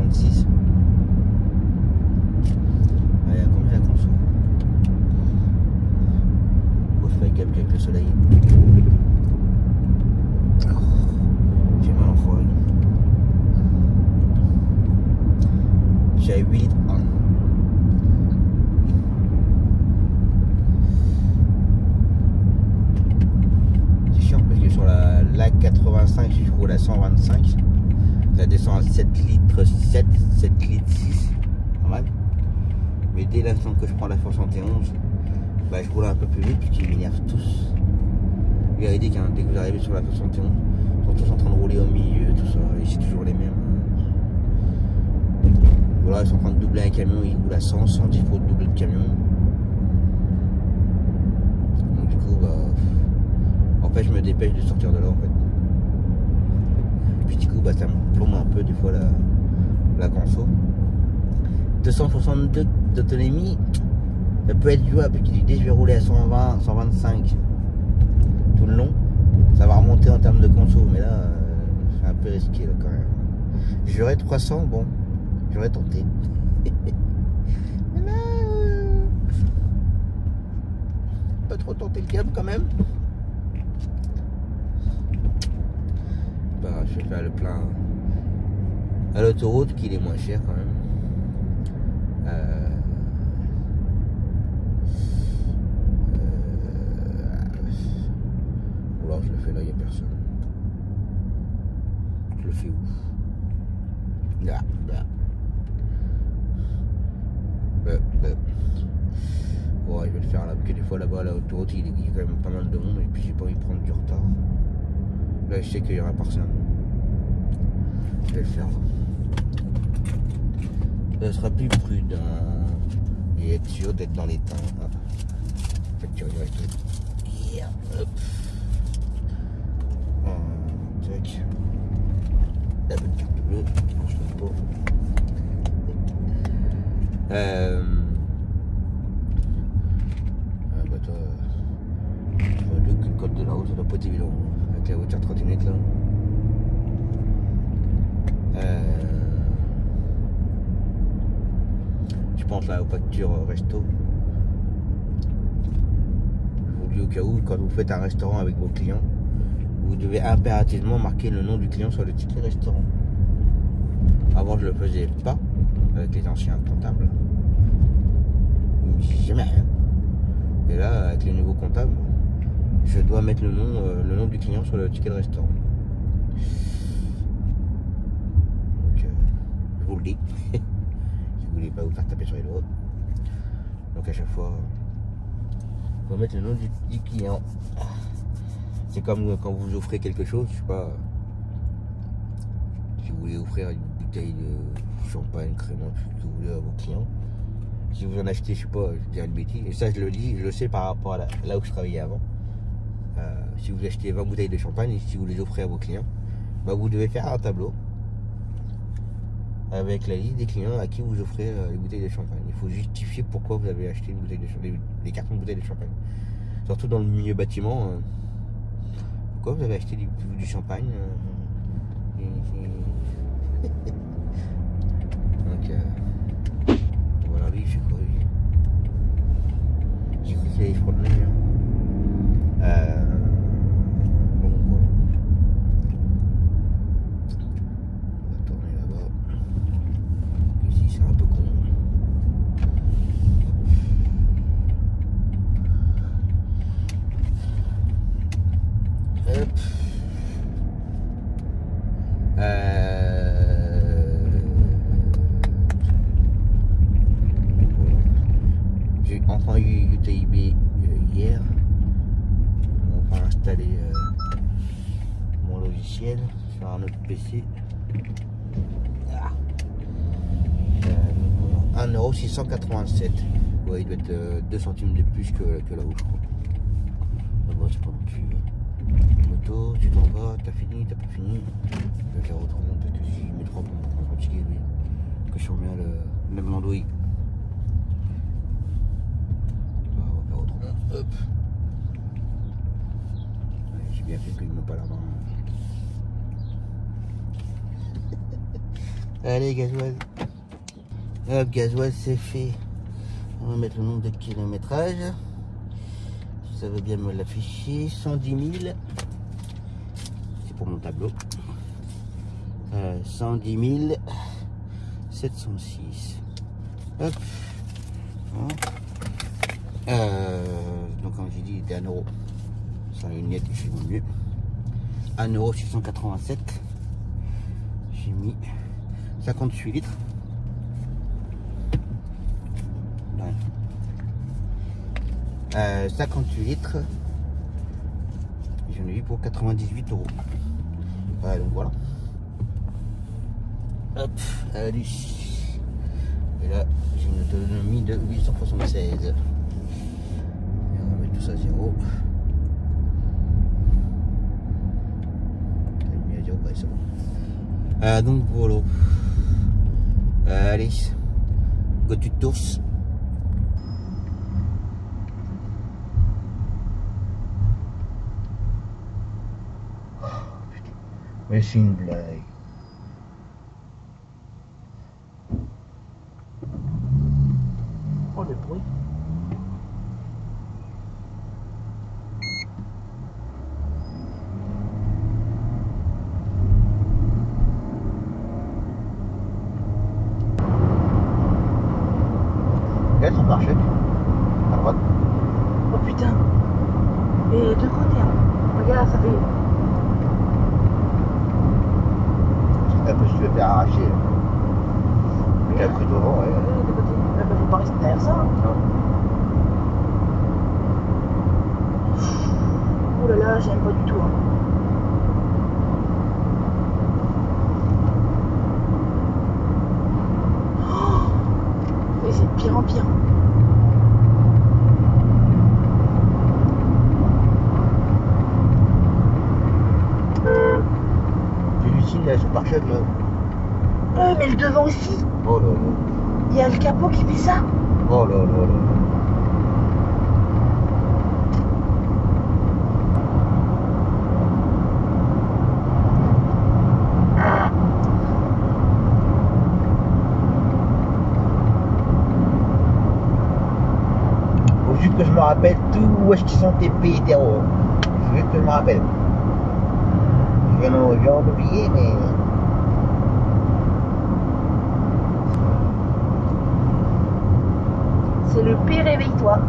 36. Allez, à combien la conso? Oh, je fais gaffe avec le soleil. Oh, j'ai mal en foie. J'ai 8 litres 1. C'est chiant parce que sur la 85, je roule à 125. Ça descend à 7 litres 7, 7 litres 6. Pas mal. Mais dès l'instant que je prends la 71, bah, je roule un peu plus vite puisqu'ils m'énervent tous. Véridique, hein, dès que vous arrivez sur la 71, ils sont tous en train de rouler au milieu, tout ça, et c'est toujours les mêmes. Voilà, ils sont en train de doubler un camion, ils roulent à 100, 110 pour doubler le camion. Donc du coup, bah, en fait, je me dépêche de sortir de là, en fait. Puis du coup, bah, ça me plombe un peu des fois la conso. 262 d'autonomie, ça peut être jouable. Dès que je vais rouler à 120, 125 tout le long, ça va remonter en termes de conso. Mais là, c'est un peu risqué là, quand même. J'aurais 300, bon, j'aurais tenté. Mais là, pas trop tenter le câble quand même. Bah, je vais faire le plein à l'autoroute, qui est moins cher quand même. Ou alors je le fais là, il n'y a personne. Je le fais où? Là, là. Ouais, je vais le faire là, parce que des fois là-bas, à l'autoroute, il y a quand même pas mal de monde, et puis j'ai pas envie de prendre du retard. Là, je sais qu'il y aura personne. Je vais le faire là. Ça sera plus prudent et être sûr d'être dans les temps. Hop. Facture directe. Yeah. Hop. Tac. La bonne carte bleue. Je ne sais pas. Bah toi, le code de la route, ça doit pas être évident. Avec la voiture trottinette là. Je pense là aux factures resto. Je vous dis au cas où, quand vous faites un restaurant avec vos clients, vous devez impérativement marquer le nom du client sur le ticket restaurant. Avant, je le faisais pas avec les anciens comptables. Ils me disaient jamais rien. Et là, avec les nouveaux comptables, je dois mettre le nom du client sur le ticket de restaurant. Donc, je vous le dis. Si vous voulez pas vous faire taper sur les doigts. Donc à chaque fois, il faut mettre le nom du client. C'est comme quand vous offrez quelque chose, je sais pas. Si vous voulez offrir une bouteille de champagne, crémant, tout ce que vous voulez à vos clients. Si vous en achetez, je sais pas, je dirais une bêtise. Et ça, je le dis, je le sais par rapport à là où je travaillais avant. Si vous achetez 20 bouteilles de champagne et si vous les offrez à vos clients, bah vous devez faire un tableau avec la liste des clients à qui vous offrez les bouteilles de champagne. Il faut justifier pourquoi vous avez acheté une bouteille de champagne, des cartons de bouteilles de champagne. Surtout dans le milieu bâtiment. Pourquoi vous avez acheté du champagne Donc, voilà, lui, je sais quoi, lui. J'ai cru qu'il allait se promener. Bon, voilà. On va tourner là-bas. Ici, c'est un peu con. Hop. J'ai enfin eu UTIB hier. Ils m'ont enfin installé mon logiciel sur un autre PC. Ah. 1,687 €. Ouais, il doit être 2 centimes de plus que là-haut, je crois. Là-bas, c'est pas non plus. Moto, tu t'en vas, t'as fini, t'as pas fini. Je vais faire autrement, parce que si je mets 3 points pour fatiguer, que je suis bien le même Android. On va faire autrement. Hop. Ouais, j'ai bien fait que je ne mets pas la main. Allez, gasoil. Hop, gasoil, c'est fait. On va mettre le nombre de kilométrage. Si ça veut bien me l'afficher. 110 000. C'est pour mon tableau. 110 706. Hop. Donc, comme j'ai dit, il était à 1 euro. Sans les lunettes, je fais mon mieux. 1,687 €. J'ai mis 58 litres. Ouais. 58 litres. J'en ai eu pour 98 €. Ouais, donc voilà. Hop, allez. Et là, j'ai une autonomie de 876. Et on va mettre tout ça à 0. Mis à 0, ouais, c'est bon. Donc voilà. Allez, go to tours. Mais c'est une blague. Oh, le bruit. Regarde son pare-choc. À droite. Oh putain. Et de côté, hein. Regarde, ça fait. Un peu si tu veux faire arracher. Mais t'as pris devant, ouais. De côté. Ah bah, faut pas rester derrière ça. Hein. Oh là là, j'aime pas du tout. Hein. Oh, et c'est de pire en pire. Celui-ci, il a son pare-choc là. Mais le devant aussi. Oh là là. Il y a le capot qui fait ça. Oh là là là. Faut juste que je me rappelle tout où est-ce qu'ils sont tes pays terreaux. Faut juste que je me rappelle. Je viens en oublier, mais. C'est le P, réveille-toi.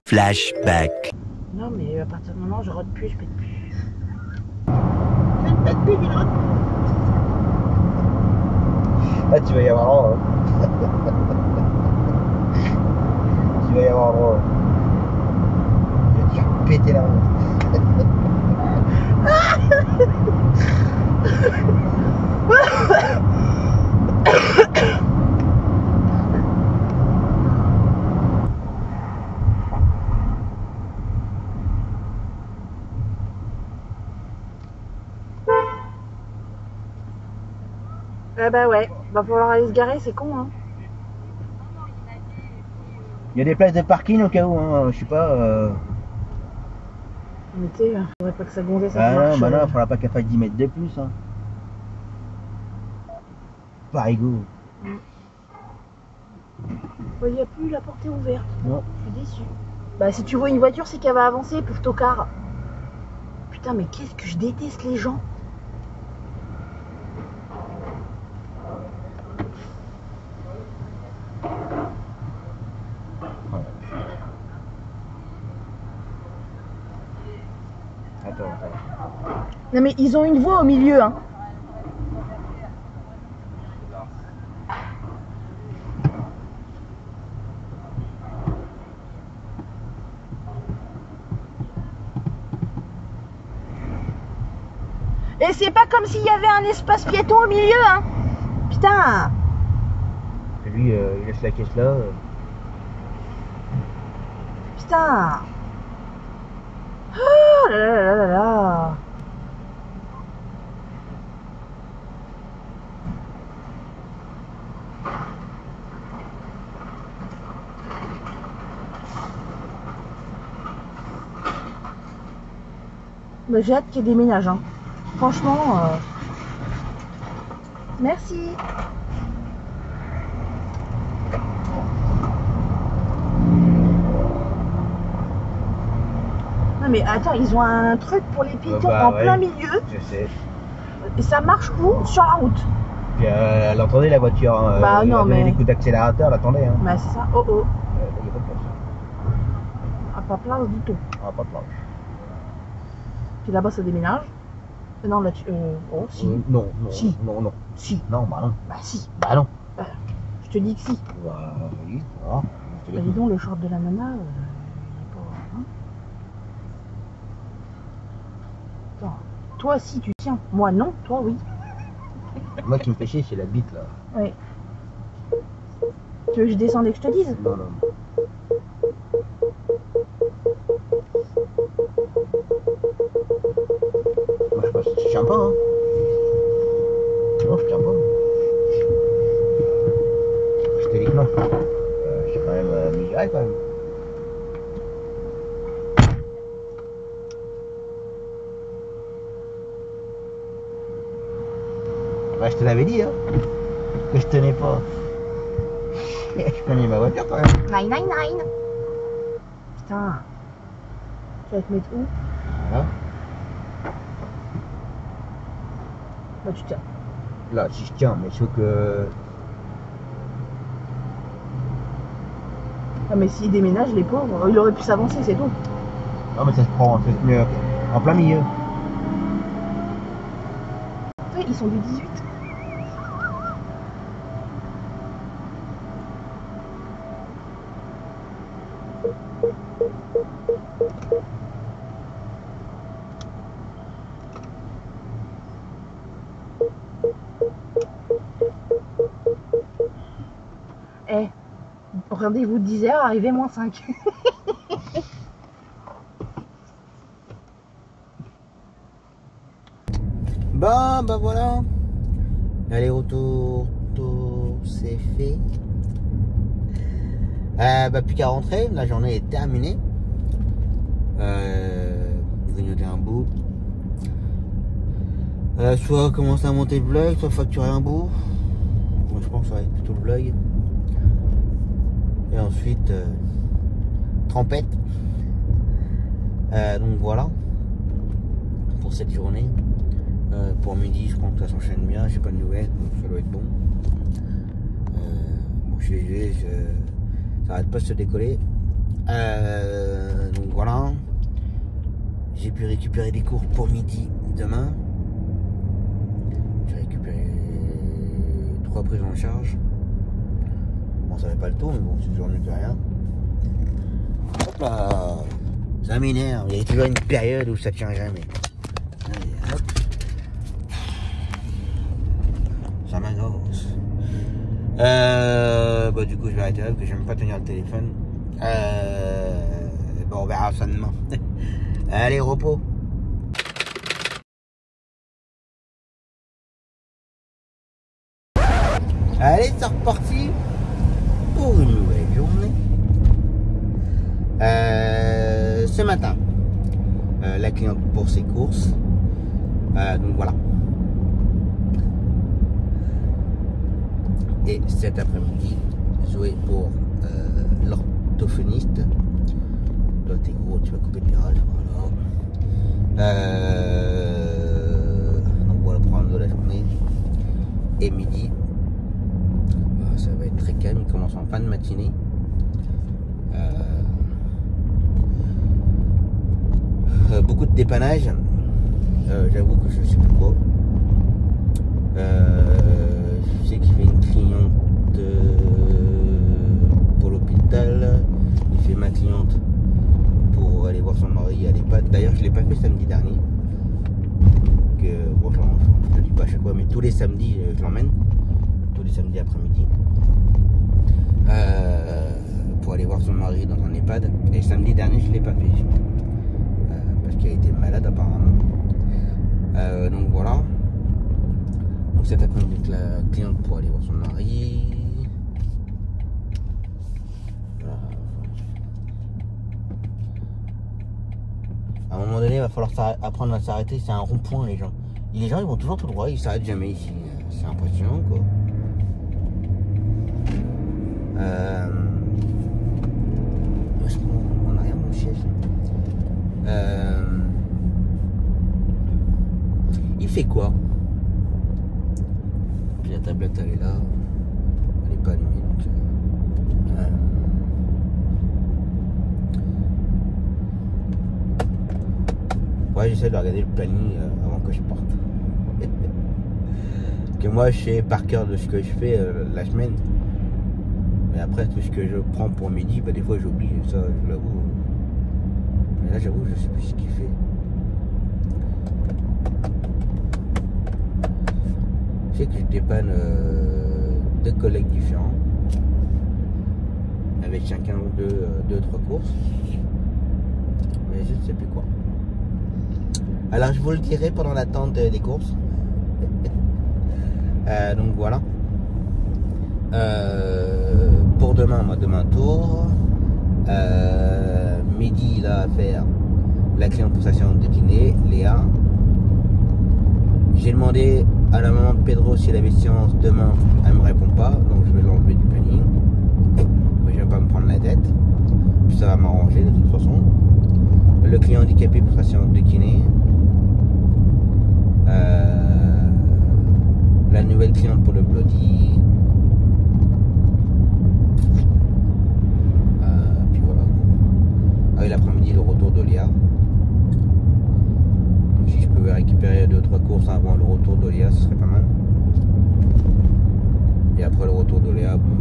Flashback. Non, mais à partir de maintenant, je rote plus, je pète plus. Ah, tu vas y avoir droit. Hein. Tu vas y avoir droit. Je vais te faire péter la honte. Ah bah ouais, va falloir aller se garer, c'est con hein. Il y a des places de parking au cas où, hein, je sais pas. Mais tu sais, faudrait pas que ça gonzesse ça Ah non, marche. bah non, il faudra pas qu'elle fasse 10 mètres de plus. Hein. Pas rigolo. Il n'y a plus la porte est ouverte. Non. Je suis déçue. Bah si tu vois une voiture, c'est qu'elle va avancer, pauvre tocard. Putain, mais qu'est-ce que je déteste les gens. Attends. Non mais ils ont une voie au milieu hein. Et c'est pas comme s'il y avait un espace piéton au milieu hein. Putain. Et lui, il laisse la caisse là. Putain. Oh là là là là là. Bah, j'ai hâte qu'il déménage. Hein. Franchement, merci. Non mais attends, ils ont un truc pour les piétons en plein milieu. Je sais. Et ça marche où? Sur la route. Puis elle entendait la voiture. Hein, bah non mais. Les coups d'accélérateur, elle attendait. Hein. Bah c'est ça. Oh oh. Il n'y a pas de place. Ah, pas place du tout. Ah, pas de place. Puis là-bas ça déménage. Non là tu. Oh si. Non, non. Si. Non, non. Si. Non, bah non. Bah si. Bah non. Je te dis que si. Bah oui, voilà. Bah dis donc le short de la nana. Il est pas. Hein. Attends. Toi si tu tiens. Moi non. Toi oui. Moi qui me fait chier, c'est la bite là. Oui. Tu veux que je descende et que je te dise? Non, non. Moi je tiens pas, hein. Non, je tiens pas. Je te dis que non. Je suis quand même mesuré quand même. Ouais, je te l'avais dit, hein, que je tenais pas. Je connais ma voiture quand même. 999. Putain. Tu vas te mettre où? Là, Bah tu tiens. là, si je tiens, mais sauf que. Ah mais s'il déménage, les pauvres, il aurait pu s'avancer, c'est tout. Non, mais ça se prend mieux en plein milieu. Ouais, ils sont du 18. Eh, rendez-vous de 10h, arrivé moins 5. Bah voilà. L'aller-retour, c'est fait. Plus qu'à rentrer, la journée est terminée. Grignoter un bout. Soit commencer à monter le vlog, soit facturer un bout. Moi je pense que ça va être plutôt le vlog. Et ensuite trempette. Donc voilà pour cette journée. Pour midi je crois que ça s'enchaîne bien, j'ai pas de nouvelles, donc ça doit être bon. Bon je suis léger, ça arrête pas de se décoller. Donc voilà. J'ai pu récupérer des cours pour midi demain. J'ai récupéré 3 prises en charge. Bon ça fait pas le tour mais bon c'est toujours mieux que rien. Hop là. Ça m'énerve, il y a toujours une période où ça tient jamais. Allez, hop. Ça m'agace. Du coup je vais arrêter là parce que j'aime pas tenir le téléphone. Bon on verra ça demain. Allez repos. Allez c'est reparti pour une nouvelle journée. Ce matin la cliente pour ses courses. Donc voilà. Et cet après-midi, Zoé pour l'orthophoniste. Toi t'es gros, tu vas couper le virage, voilà. Donc voilà le programme de la journée. Et midi, ça va être très calme, il commence en fin de matinée. Beaucoup de dépannage. J'avoue que je sais plus quoi. Je sais qu'il fait une cliente pour l'hôpital. Il fait ma cliente pour aller voir son mari à l'EHPAD. D'ailleurs, je ne l'ai pas fait samedi dernier. Bon, je ne le dis pas à chaque fois, mais tous les samedis, je l'emmène. Tous les samedis après-midi. Pour aller voir son mari dans un EHPAD. Et samedi dernier, je ne l'ai pas fait. Parce qu'il a été malade apparemment. Donc voilà. Donc cet après-midi la cliente pour aller voir son mari. À un moment donné, il va falloir apprendre à s'arrêter. C'est un rond-point, les gens. Et les gens, ils vont toujours tout droit, ils s'arrêtent jamais ici. C'est impressionnant, quoi. Moi, je prends en arrière mon siège. Il fait quoi? Puis la tablette, elle est là. Elle n'est pas allumée, donc... Ouais, j'essaie de regarder le planning avant que je parte. Que moi, je sais par cœur de ce que je fais la semaine. Mais après, tout ce que je prends pour midi, bah, des fois, j'oublie. Ça, je l'avoue. Mais là, j'avoue, je sais plus ce qu'il fait. Je sais que je dépanne 2 collègues différents. Avec chacun 2-3 courses. Mais je ne sais plus quoi. Alors je vous le dirai pendant l'attente des courses. Donc voilà. Pour demain, moi demain tour. Midi là à faire la cliente pour station déclinée, Léa. J'ai demandé à la maman de Pedro si elle avait séance demain, elle me répond pas, donc je vais l'enlever du planning. Mais je vais pas me prendre la tête. Puis ça va m'arranger de toute façon. Le client handicapé pour station de kiné. La nouvelle cliente pour le Bloody. Puis voilà. Ah, et l'après-midi, le retour d'Olia. Donc si je pouvais récupérer 2-3 courses avant le retour d'Olia, ce serait pas mal. Et après le retour d'Olia, bon,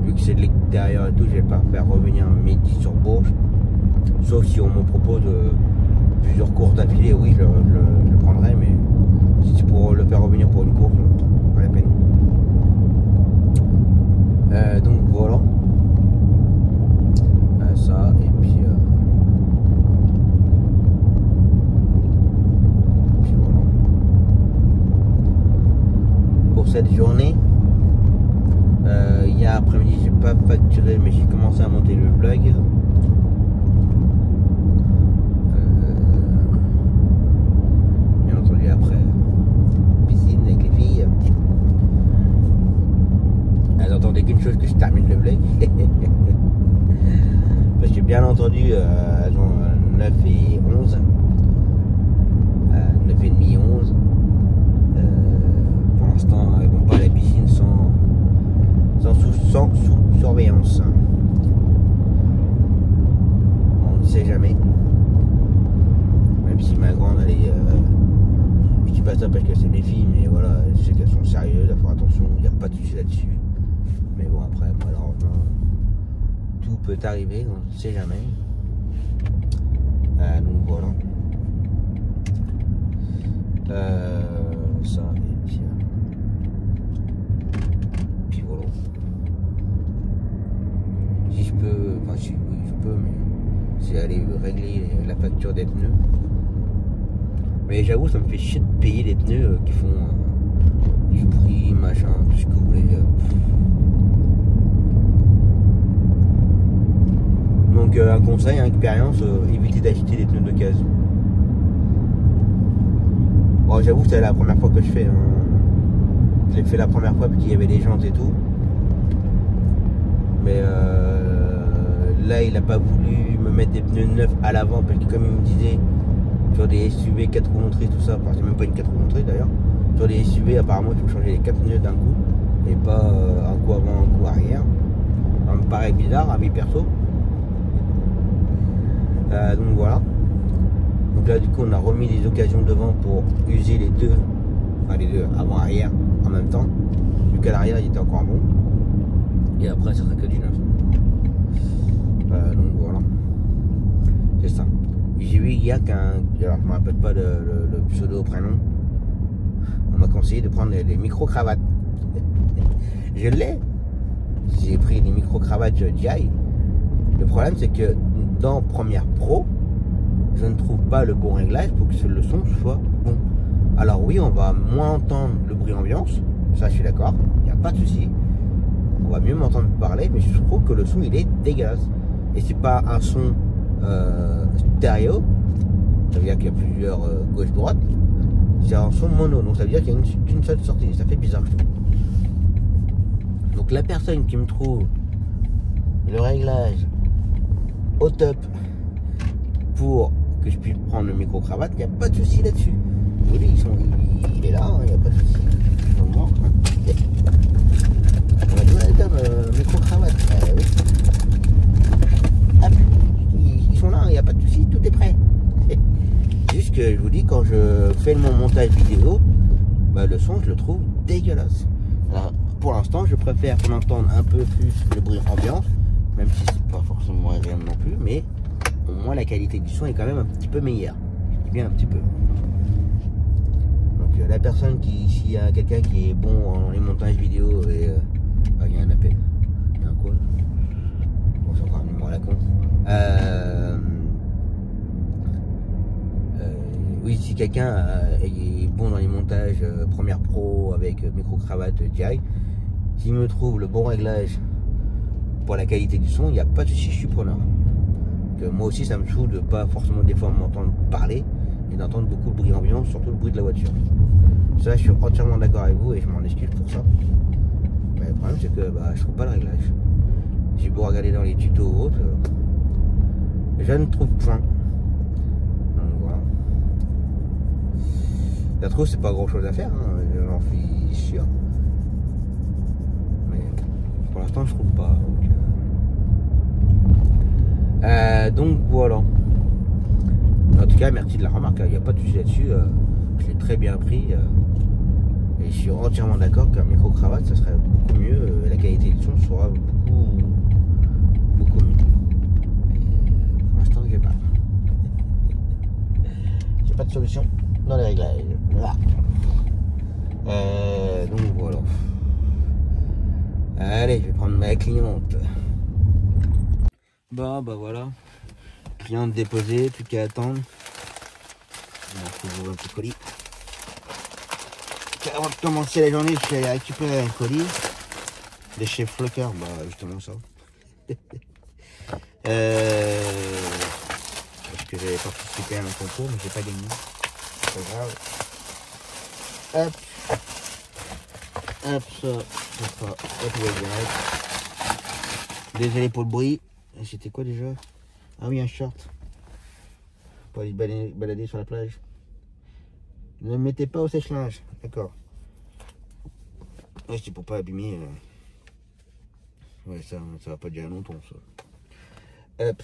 vu que c'est de l'extérieur et tout, je vais pas faire revenir midi sur Bourges. Sauf si on me propose plusieurs courses d'affilée, oui, je le prendrai, mais si c'est pour le faire revenir pour une course, pas la peine. Donc voilà. Ça, et puis voilà. Pour cette journée, hier après-midi, j'ai pas facturé, mais j'ai commencé à monter le vlog. Après piscine avec les filles, elles entendaient qu'une chose, que je termine le vlog. Parce que bien entendu elles ont 9 et 11, 9 et demi 11. Pour l'instant elles vont pas à la piscine sans sous surveillance. On ne sait jamais, même si ma grande elle est je dis pas ça parce que c'est mes filles, mais voilà, je sais qu'elles sont sérieuses, à faire attention, il n'y a pas de souci là-dessus. Mais bon, après, malheureusement, tout peut arriver, on ne sait jamais. Donc voilà. Ça, et puis voilà. Si je peux, enfin si oui, je peux, mais c'est aller régler la facture des pneus. Mais j'avoue, ça me fait chier de payer les pneus qui font du bruit, machin, tout ce que vous voulez. Donc un conseil, expérience, évitez d'acheter des pneus d'occasion. Bon, j'avoue que c'est la première fois que je fais. Je l'ai fait la première fois parce qu'il y avait des jantes et tout. Mais là, il n'a pas voulu me mettre des pneus neufs à l'avant parce que comme il me disait, sur des SUV 4 roues motrices, tout ça, enfin c'est même pas une 4 roues motrices d'ailleurs, sur des SUV apparemment il faut changer les 4 pneus d'un coup et pas un coup avant, un coup arrière. Ça me paraît bizarre à vie perso. Donc voilà. Donc là du coup on a remis les occasions devant pour user les deux avant arrière en même temps, vu qu'à l'arrière il était encore bon et après ça serait que du neuf. Donc voilà, c'est ça. J'ai vu hier alors je ne me rappelle pas le pseudo prénom, on m'a conseillé de prendre des micro-cravates. Je l'ai, j'ai pris des micro-cravates DJI. Le problème c'est que dans Premiere Pro, je ne trouve pas le bon réglage pour que le son soit bon. Alors oui, on va moins entendre le bruit ambiance, ça je suis d'accord, il n'y a pas de souci. On va mieux m'entendre parler, mais je trouve que le son il est dégueulasse. Et c'est pas un son stéréo, ça veut dire qu'il y a plusieurs gauche-droite. C'est en son mono, donc ça veut dire qu'il y a une seule sortie. Ça fait bizarre, je trouve. Donc la personne qui me trouve le réglage au top pour que je puisse prendre le micro-cravate, il n'y a pas de souci là-dessus. Vous voyez, il est là, il n'y a pas de souci. On va dire, micro-cravate. Oui. Hop, ils sont là, il n'y a pas de souci, tout est prêt. Juste que je vous dis, quand je fais mon montage vidéo, bah, le son, je le trouve dégueulasse. Alors, pour l'instant, je préfère qu'on entende un peu plus le bruit ambiance, même si c'est pas forcément agréable non plus, mais au moins la qualité du son est quand même un petit peu meilleure. Je dis bien un petit peu. Donc la personne s'il y a quelqu'un qui est bon en les montages vidéo et il y a un appel. Il y a un quoi? Bon, c'est encore un numéro à la con. Oui, si quelqu'un est bon dans les montages Premiere Pro avec micro-cravate DJI, s'il me trouve le bon réglage pour la qualité du son, il n'y a pas de souci, je suis preneur. Que moi aussi, ça me saoule de pas forcément des fois m'entendre parler et d'entendre beaucoup de bruit ambiant, surtout le bruit de la voiture. Ça, je suis entièrement d'accord avec vous et je m'en excuse pour ça. Mais le problème, c'est que je trouve pas le réglage. J'ai beau regarder dans les tutos ou autres, je ne trouve point. Donc voilà. La trouve, c'est pas grand chose à faire, hein, j'en suis sûr. Mais pour l'instant, je trouve pas. Donc voilà. En tout cas, merci de la remarque. Il n'y a pas de souci là-dessus. Je l'ai très bien pris. Et je suis entièrement d'accord qu'un micro-cravate, ça serait beaucoup mieux. La qualité du son sera beaucoup mieux. Et pour l'instant, j'ai pas. J'ai pas de solution dans les réglages. Voilà. Donc voilà. Allez, je vais prendre ma cliente. Bah voilà. Cliente déposée, plus qu'à attendre. On va ouvrir un petit colis. Avant de commencer la journée, je suis allé récupérer un colis de chez Flocker, justement ça. Parce que j'avais participé à un concours, mais j'ai pas gagné. C'est pas grave. Hop, ça, hop, direct. Désolé pour le bruit. C'était quoi déjà? Ah oui, un short. Pour aller balader sur la plage. Ne le mettez pas au sèche-linge. D'accord. Ouais, c'est pour pas abîmer. Ouais, ça va pas durer longtemps, ça. Hop.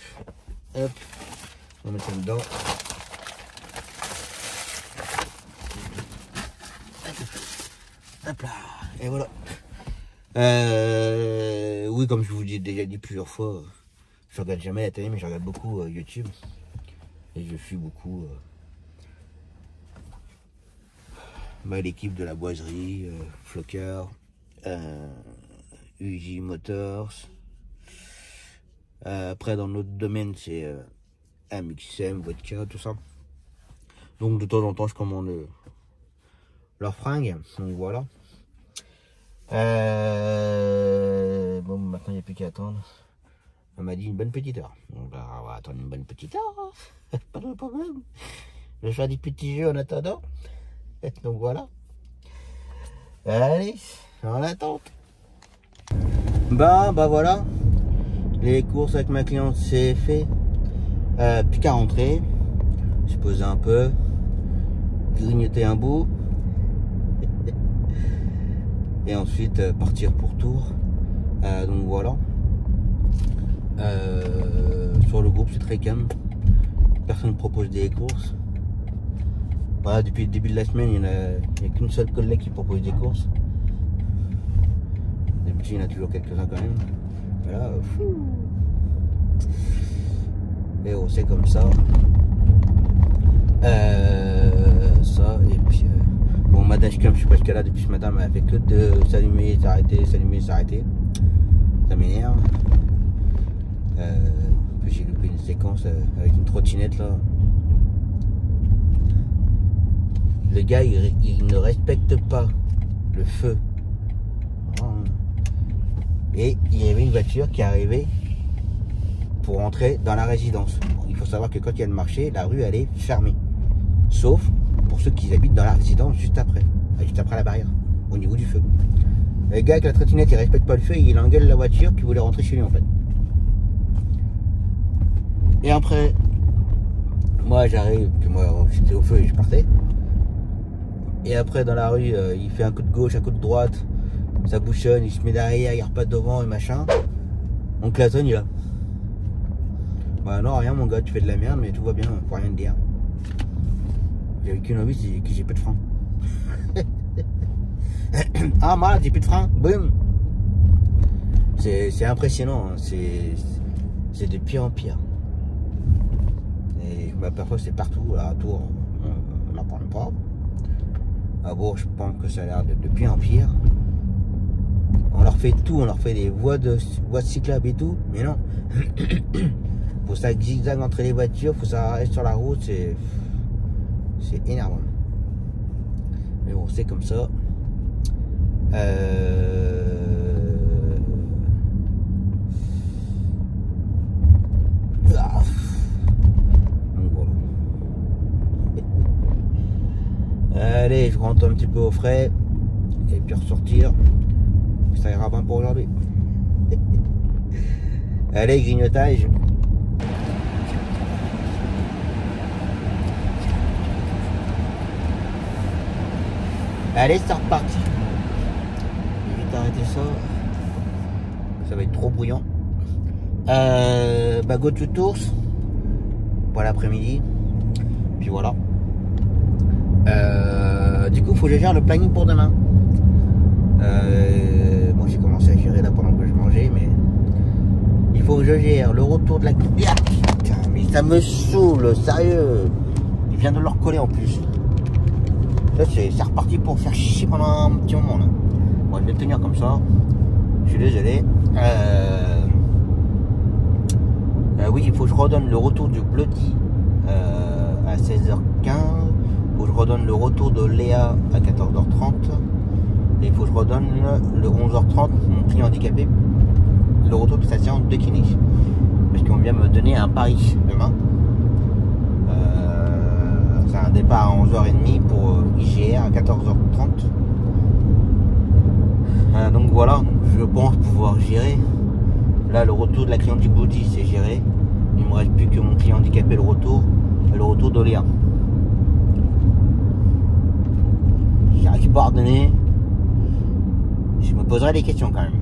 On va mettre ça dedans. Hop là. Et voilà. Oui, comme je vous l'ai déjà dit plusieurs fois, je regarde jamais la télé, mais je regarde beaucoup YouTube. Et je suis beaucoup l'équipe de la boiserie, Flocker, UJ Motors. Après, dans notre domaine, c'est MXM, Vodka, tout ça. Donc, de temps en temps, je commande leurs fringues. Donc, voilà. Bon, maintenant, il n'y a plus qu'à attendre. On m'a dit une bonne petite heure. Donc, on va attendre une bonne petite heure. Pas de problème. Je vais faire des petits jeux en attendant. Donc voilà. Allez, en attente. Bah voilà. Les courses avec ma cliente, c'est fait. Plus qu'à rentrer. Se poser un peu. Grignoter un bout. Et ensuite partir pour Tours. Donc voilà. Sur le groupe, c'est très calme. Personne ne propose des courses. Voilà, depuis le début de la semaine, il n'y a qu'une seule collègue qui propose des courses. D'habitude, il y en a toujours quelques-uns quand même. Voilà, et on sait comme ça. Ça, et puis bon, ma dashcam, je suis presque là depuis ce matin, mais elle fait que de s'allumer, s'arrêter, s'allumer, s'arrêter. Ça m'énerve. Puis j'ai loupé une séquence avec une trottinette là. Le gars, il ne respecte pas le feu. Et il y avait une voiture qui arrivait pour entrer dans la résidence. Il faut savoir que quand il y a le marché, la rue, elle est fermée. Sauf pour ceux qui habitent dans la résidence juste après la barrière, au niveau du feu. Le gars avec la trottinette, il respecte pas le feu, il engueule la voiture qui voulait rentrer chez lui en fait. Et après, moi j'arrive, puis moi j'étais au feu et je partais. Et après dans la rue, il fait un coup de gauche, un coup de droite, ça bouchonne, il se met derrière, il repart devant et machin. On klaxonne, il a. Bah non, rien mon gars, tu fais de la merde, mais tout va bien, faut rien te dire. J'avais qu'une envie, c'est que j'ai plus de frein. Ah malade, j'ai plus de frein, boum. C'est impressionnant, hein. C'est de pire en pire. Et je m'aperçois que c'est partout, à Tours, on n'en parle pas. À Bourg, je pense que ça a l'air de pire en pire. On leur fait tout, on leur fait des voies de cyclables et tout, mais non. Faut ça zigzag entre les voitures, faut ça reste sur la route, c'est énervant. Mais bon, c'est comme ça. Donc voilà. Allez, je rentre un petit peu au frais et puis ressortir. Ça ira bien pour aujourd'hui. Allez, grignotage. Allez, c'est reparti. Je vais vite arrêter ça. Ça va être trop bruyant. Bah, go to Tours pour l'après-midi. Puis voilà. Du coup, faut que je gère le planning pour demain. Moi, j'ai commencé à gérer là pendant que je mangeais, mais il faut que je gère le retour de la. Ah, putain, mais ça me saoule, sérieux. Il vient de leur coller en plus. Ça, c'est reparti pour faire chier pendant un petit moment là. Bon, je vais tenir comme ça. Je suis désolé. Oui, il faut que je redonne le retour du Bloody à 16h15. Il faut que je redonne le retour de Léa à 14h30. Et il faut que je redonne le 11h30, mon client handicapé, le retour de sa séance de kiné. Parce qu'on vient me donner un pari demain. C'est un départ à 11h30 pour IGR à 14h30. Donc voilà, je pense pouvoir gérer. Là, le retour de la cliente du Body, c'est géré. Il me reste plus que mon client handicapé, le retour d'Oléa. J'arrive pas à ordonner. Je me poserai des questions quand même.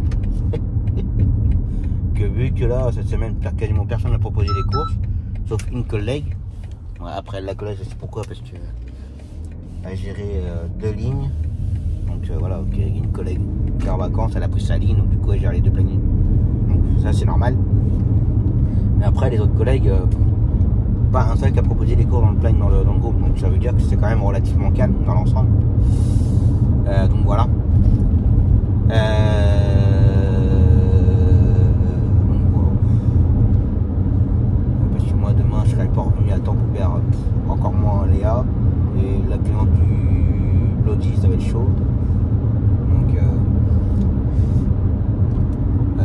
Que vu que là, cette semaine, quasiment personne n'a proposé des courses, sauf une collègue. Après la collègue, je sais pourquoi, parce que elle a géré 2 lignes. Donc voilà, ok, une collègue qui est en vacances, elle a pris sa ligne, donc du coup elle gère les 2 plannings. Donc ça c'est normal. Mais après les autres collègues, pas un seul qui a proposé des cours dans le planning dans le groupe. Donc ça veut dire que c'est quand même relativement calme dans l'ensemble. Donc voilà. Parce que moi demain je serai pas revenu à temps pour faire encore moins Léa. Et la cliente du Bloody, ça va être chaud.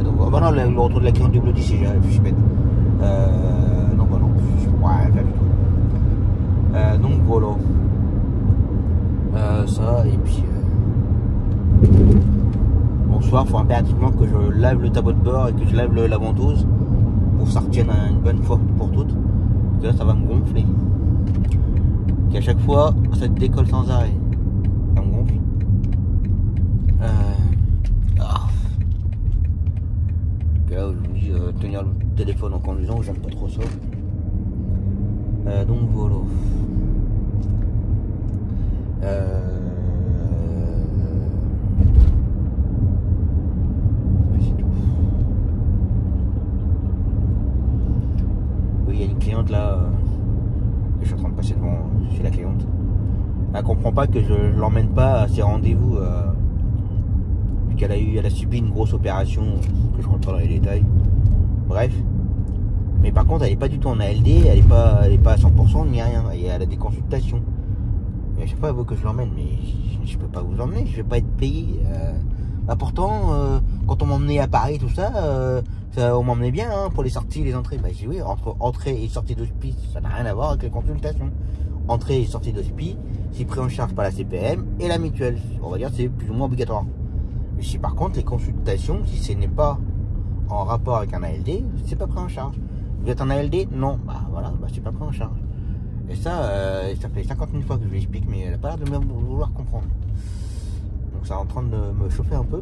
Donc bah non, le retour de la cliente du Bloody, c'est géré, je suis bête. Non, bah non, ouais, pas du tout. Donc voilà. Ça, et puis bonsoir, il faut impérativement que je lave le tableau de bord et que je lave la ventouse pour que ça retienne une bonne fois pour toutes. Parce que là, ça va me gonfler. Et à chaque fois, ça te décolle sans arrêt. Ça me gonfle. Là, aujourd'hui, tenir le téléphone en conduisant, j'aime pas trop ça. Donc voilà. C'est tout. Oui, il y a une cliente là. Je suis en train de passer devant chez la cliente. Elle comprend pas que je l'emmène pas à ses rendez-vous. Vu qu'elle a subi une grosse opération que je rentre pas dans les détails. Bref. Mais par contre, elle est pas du tout en ALD, elle est pas à 100% ni rien. Et elle a des consultations. Et à chaque fois, elle veut que je l'emmène, mais je peux pas vous emmener, je vais pas être payé. Pourtant, quand on m'emmenait à Paris, tout ça, on m'emmenait bien pour les sorties, les entrées. Bah j'ai oui, entre entrée et sortie d'hospice, ça n'a rien à voir avec les consultations. entrée et sortie de SPI, c'est pris en charge par la CPM et la mutuelle. On va dire c'est plus ou moins obligatoire. Mais si par contre les consultations, si ce n'est pas en rapport avec un ALD, c'est pas pris en charge. Vous êtes en ALD? Non. Bah voilà, bah c'est pas pris en charge. Et ça fait 50 000 fois que je lui explique, mais elle n'a pas l'air de même vouloir comprendre. Donc ça est en train de me chauffer un peu.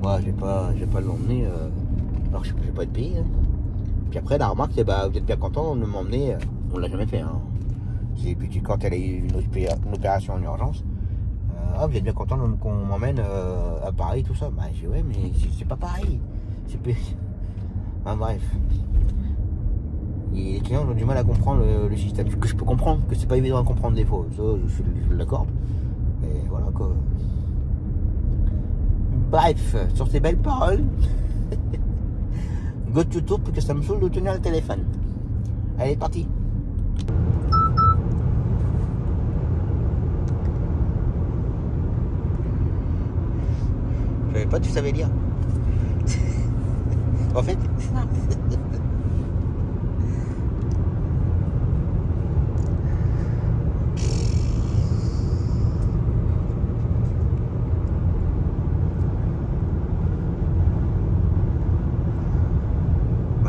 Moi, je vais pas l'emmener, alors je vais pas être payé. Hein. Puis après, la remarque, c'est bah, vous êtes bien content de m'emmener. On l'a jamais fait. Hein. Et puis quand elle a eu une opération en urgence, vous êtes bien content qu'on m'emmène à Paris, tout ça. Bah, je dis ouais, mais c'est pas pareil. C'est plus. Enfin, bref. Et les clients ont du mal à comprendre le système. Ce que je peux comprendre, que c'est pas évident à comprendre des fois. Ça, je l'accorde. Mais voilà quoi. Bref, sur ces belles paroles, go to tour pour que ça me saoule de tenir le téléphone. Allez, parti. Je savais pas que tu savais lire. En fait.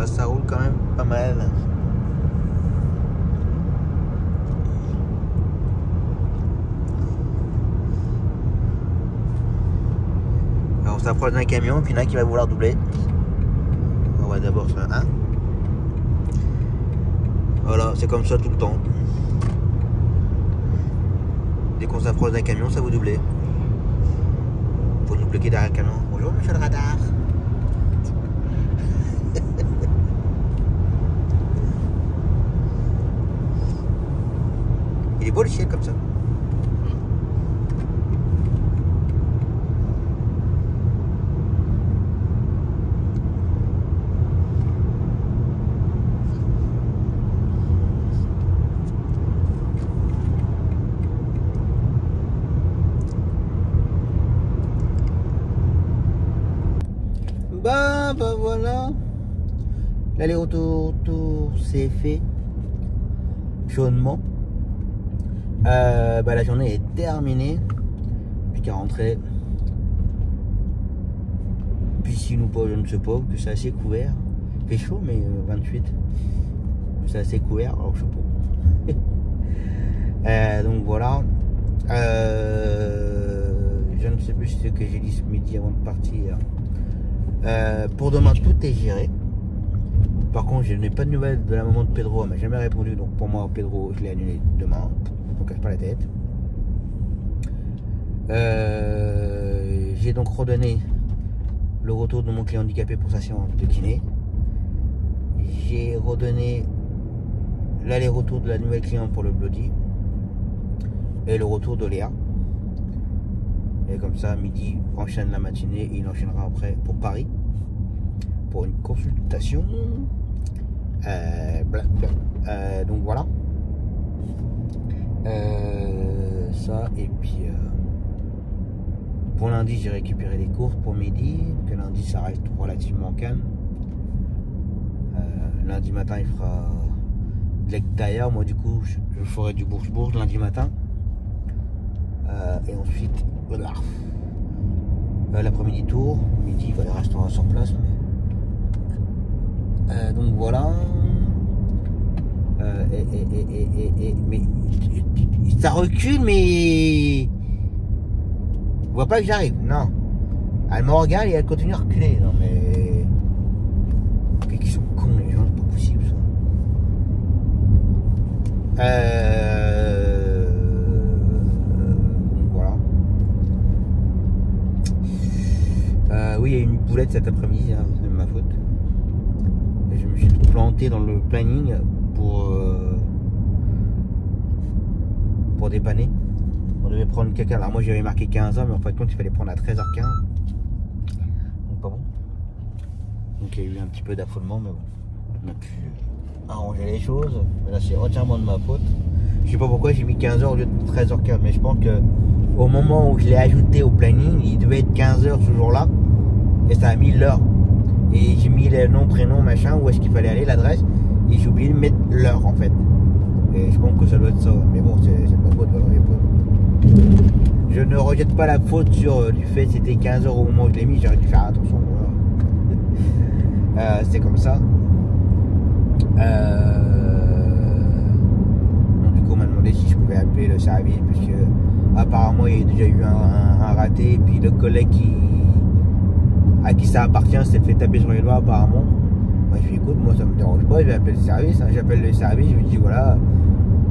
Ça roule quand même pas mal. Alors on s'approche d'un camion, puis il y en a un qui va vouloir doubler. On va d'abord sur un. Voilà, c'est comme ça tout le temps. Dès qu'on s'approche d'un camion, ça vous doubler. Faut nous bloquer derrière le camion. Bonjour monsieur le radar. Il est beau le ciel comme ça. Bah voilà. L'aller-retour c'est fait. Chaudement. La journée est terminée. Plus qu'à rentrer. Piscine ou pas, je ne sais pas, que c'est assez couvert. Il fait chaud, mais 28. C'est assez couvert, alors je sais pas. Donc voilà. Je ne sais plus ce que j'ai dit ce midi avant de partir. Pour demain, tout est géré. Par contre, je n'ai pas de nouvelles de la maman de Pedro. Elle m'a jamais répondu. Donc pour moi, Pedro, je l'ai annulé demain. On ne casse pas la tête. J'ai donc redonné le retour de mon client handicapé pour sa séance de kiné. J'ai redonné l'aller-retour de la nouvelle cliente pour le Bloody. Et le retour de Léa. Et comme ça, midi, enchaîne la matinée et il enchaînera après pour Paris. Pour une consultation. Donc voilà. Ça et puis pour lundi j'ai récupéré les courses pour midi, que lundi ça reste relativement calme. Lundi matin il fera de l'extérieur, moi du coup je ferai du bourge-bourge lundi matin et ensuite voilà, l'après-midi tour, midi il va les restaurants sur place mais donc voilà. Mais ça recule, mais on voit pas que j'arrive. Non, elle me regarde et elle continue à reculer. Non mais qu'ils sont cons les gens, c'est pas possible ça. Voilà. Oui, il y a eu une boulette cet après-midi, hein, c'est de ma faute. Et je me suis planté dans le planning pour dépanner. On devait prendre quelqu'un. Alors moi j'avais marqué 15h, mais en fait compte il fallait prendre à 13h15. Donc pas bon. Donc il y a eu un petit peu d'affolement, mais bon. On a pu arranger les choses. Mais là c'est entièrement de ma faute. Je sais pas pourquoi j'ai mis 15h au lieu de 13h15, mais je pense que au moment où je l'ai ajouté au planning, il devait être 15h ce jour-là. Et ça a mis l'heure. Et j'ai mis le nom, prénom, machin, où est-ce qu'il fallait aller, l'adresse. Et j'ai oublié de mettre l'heure en fait. Et je pense que ça doit être ça. Mais bon, c'est de ma faute, voilà. Je ne rejette pas la faute sur du fait que c'était 15 h au moment où je l'ai mis, j'aurais dû faire attention. Voilà. C'est comme ça. Donc, du coup, on m'a demandé si je pouvais appeler le service, parce que apparemment il y a déjà eu un raté, et puis le collègue à qui ça appartient s'est fait taper sur les doigts apparemment. Bah, je lui dis écoute, moi ça me dérange pas, je vais appeler le service, hein. J'appelle le service, je lui dis voilà,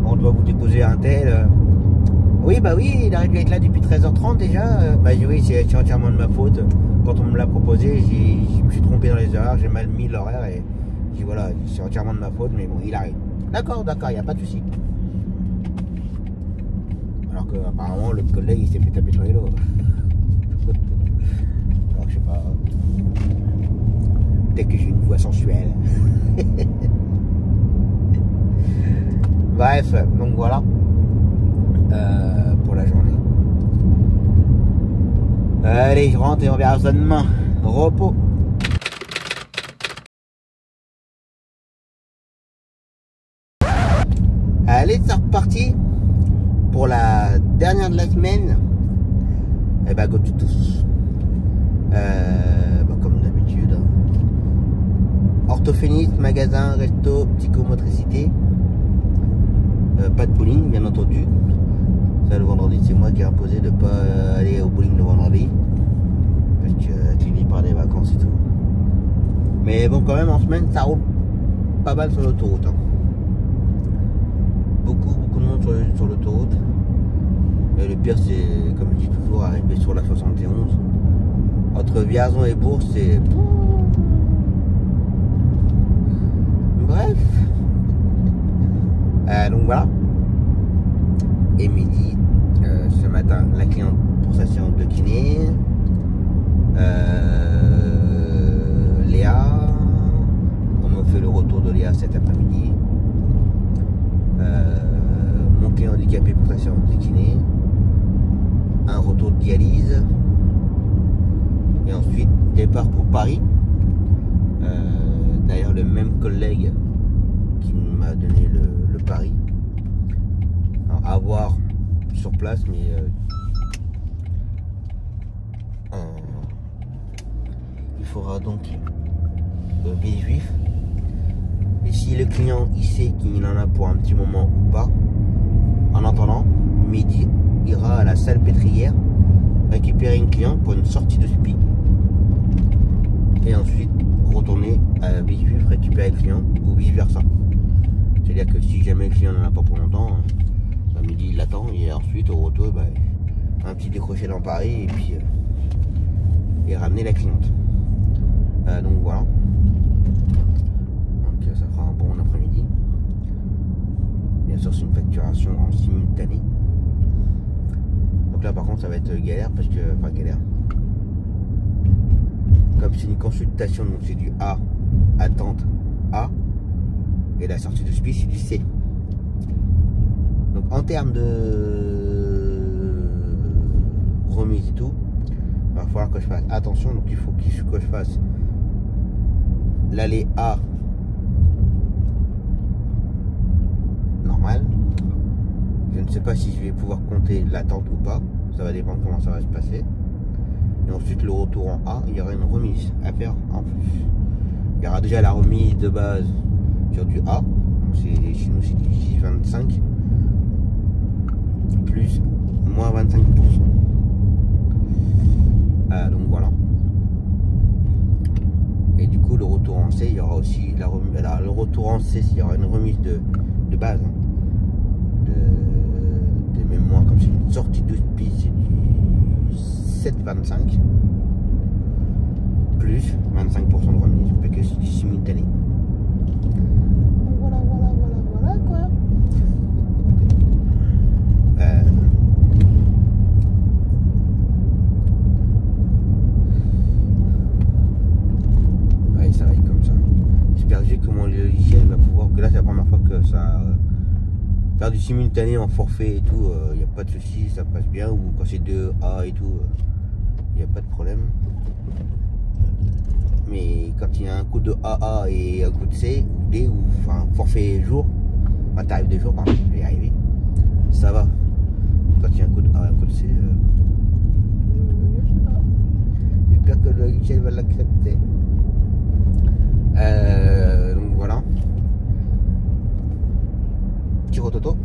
on doit vous déposer un tel. Oui, bah oui, il aurait dû être là depuis 13 h 30 déjà. Bah oui, c'est entièrement de ma faute. Quand on me l'a proposé, je me suis trompé dans les heures, j'ai mal mis l'horaire et je dis voilà, c'est entièrement de ma faute, mais bon, il arrive. D'accord, il n'y a pas de souci. Alors que apparemment l'autre collègue il s'est fait taper sur les doigts. Alors je sais pas. Peut-être que j'ai une voix sensuelle. Bref, donc voilà. Pour la journée. Allez, je rentre et on verra ça demain. Repos. Allez, c'est reparti pour la dernière de la semaine. Et bah, go to tous. Comme d'habitude. Orthophoniste, magasin, resto, psychomotricité. Pas de bowling, bien entendu. Ça, le vendredi, c'est moi qui ai imposé de ne pas aller au bowling le vendredi. Parce que tu lis par des vacances et tout. Mais bon, quand même, en semaine, ça roule pas mal sur l'autoroute. Hein. Beaucoup de monde sur l'autoroute. Et le pire, c'est, comme je dis toujours, arriver sur la 71. Entre Vierzon et Bourg, c'est... Bref. Donc voilà. Et midi, ce matin, la cliente pour sa séance de kiné. Léa. On me fait le retour de Léa cet après-midi. Mon client handicapé pour sa séance de kiné. Un retour de dialyse. Et ensuite, départ pour Paris. D'ailleurs, le même collègue qui m'a donné le pari. Alors, à voir sur place, mais il faudra donc billet juif. Et si le client il sait qu'il en a pour un petit moment ou pas, en attendant, midi ira à la salle pétrière récupérer une cliente pour une sortie de SPI. Et ensuite retourner à billet juif récupérer le client ou vice versa. C'est-à-dire que si jamais le client n'en a pas pour longtemps, à midi il l'attend et ensuite au retour un petit décroché dans Paris et puis et ramener la cliente. Donc voilà. Donc ça fera un bon après-midi. Bien sûr c'est une facturation en simultané. Donc là par contre ça va être galère parce que, enfin galère. Comme c'est une consultation, donc c'est du A, attente A. Et la sortie de SPI c'est du C. Donc en termes de remise et tout, il va falloir que je fasse attention. Donc il faut que je fasse l'aller A normal. Je ne sais pas si je vais pouvoir compter l'attente ou pas. Ça va dépendre comment ça va se passer. Et ensuite le retour en A, il y aura une remise à faire en plus. Il y aura déjà la remise de base sur du A, chez nous c'est du 6,25 plus moins 25%. Donc voilà. Et du coup le retour en C, il y aura aussi la remise. Alors, le retour en C, il y aura une remise de base de mémoire, comme c'est une sortie de SPI, c'est du 7,25 plus 25% de remise, fait que c'est du simultané. Voilà quoi. Ouais, ça va être comme ça. J'espère juste que mon logiciel va pouvoir, que là c'est la première fois que ça faire du simultané en forfait et tout, il n'y a pas de souci, ça passe bien. Ou quand c'est 2A et tout, il n'y a pas de problème. Mais quand il y a un coup de AA et un coup de C ou D, ou enfin forfait jour, Bah, t'arrives des jours, par contre, je vais y arriver. Ça va. Quand il y a un coup de C, j'espère que le logiciel va l'accepter. Donc voilà. Petit rototo.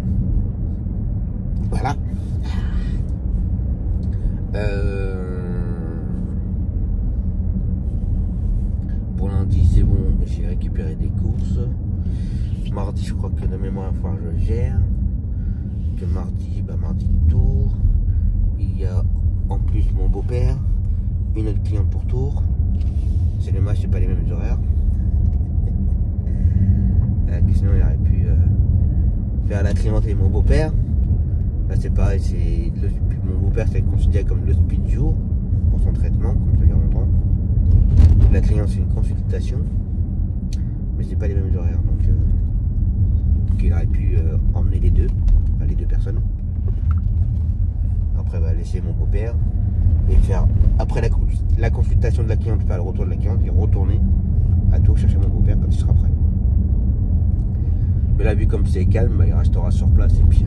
Voilà. Pour lundi, c'est bon, j'ai récupéré des courses. Mardi, je crois que de mémoire, il faut que je gère. Que mardi, mardi Tours. Il y a en plus mon beau-père, une autre cliente pour Tours. C'est dommage, c'est pas les mêmes horaires. Sinon, il aurait pu faire la cliente et mon beau-père. Là, c'est pareil, c'est mon beau-père, c'est considéré comme le speed du jour pour son traitement, comme ça, il y a longtemps. La cliente, c'est une consultation, mais c'est pas les mêmes horaires, donc il aurait pu emmener les deux personnes. Après, laisser mon beau-père et faire, après la consultation de la cliente, faire le retour de la cliente et retourner à Tours chercher mon beau-père quand il sera prêt. Mais là, vu comme c'est calme, il restera sur place et puis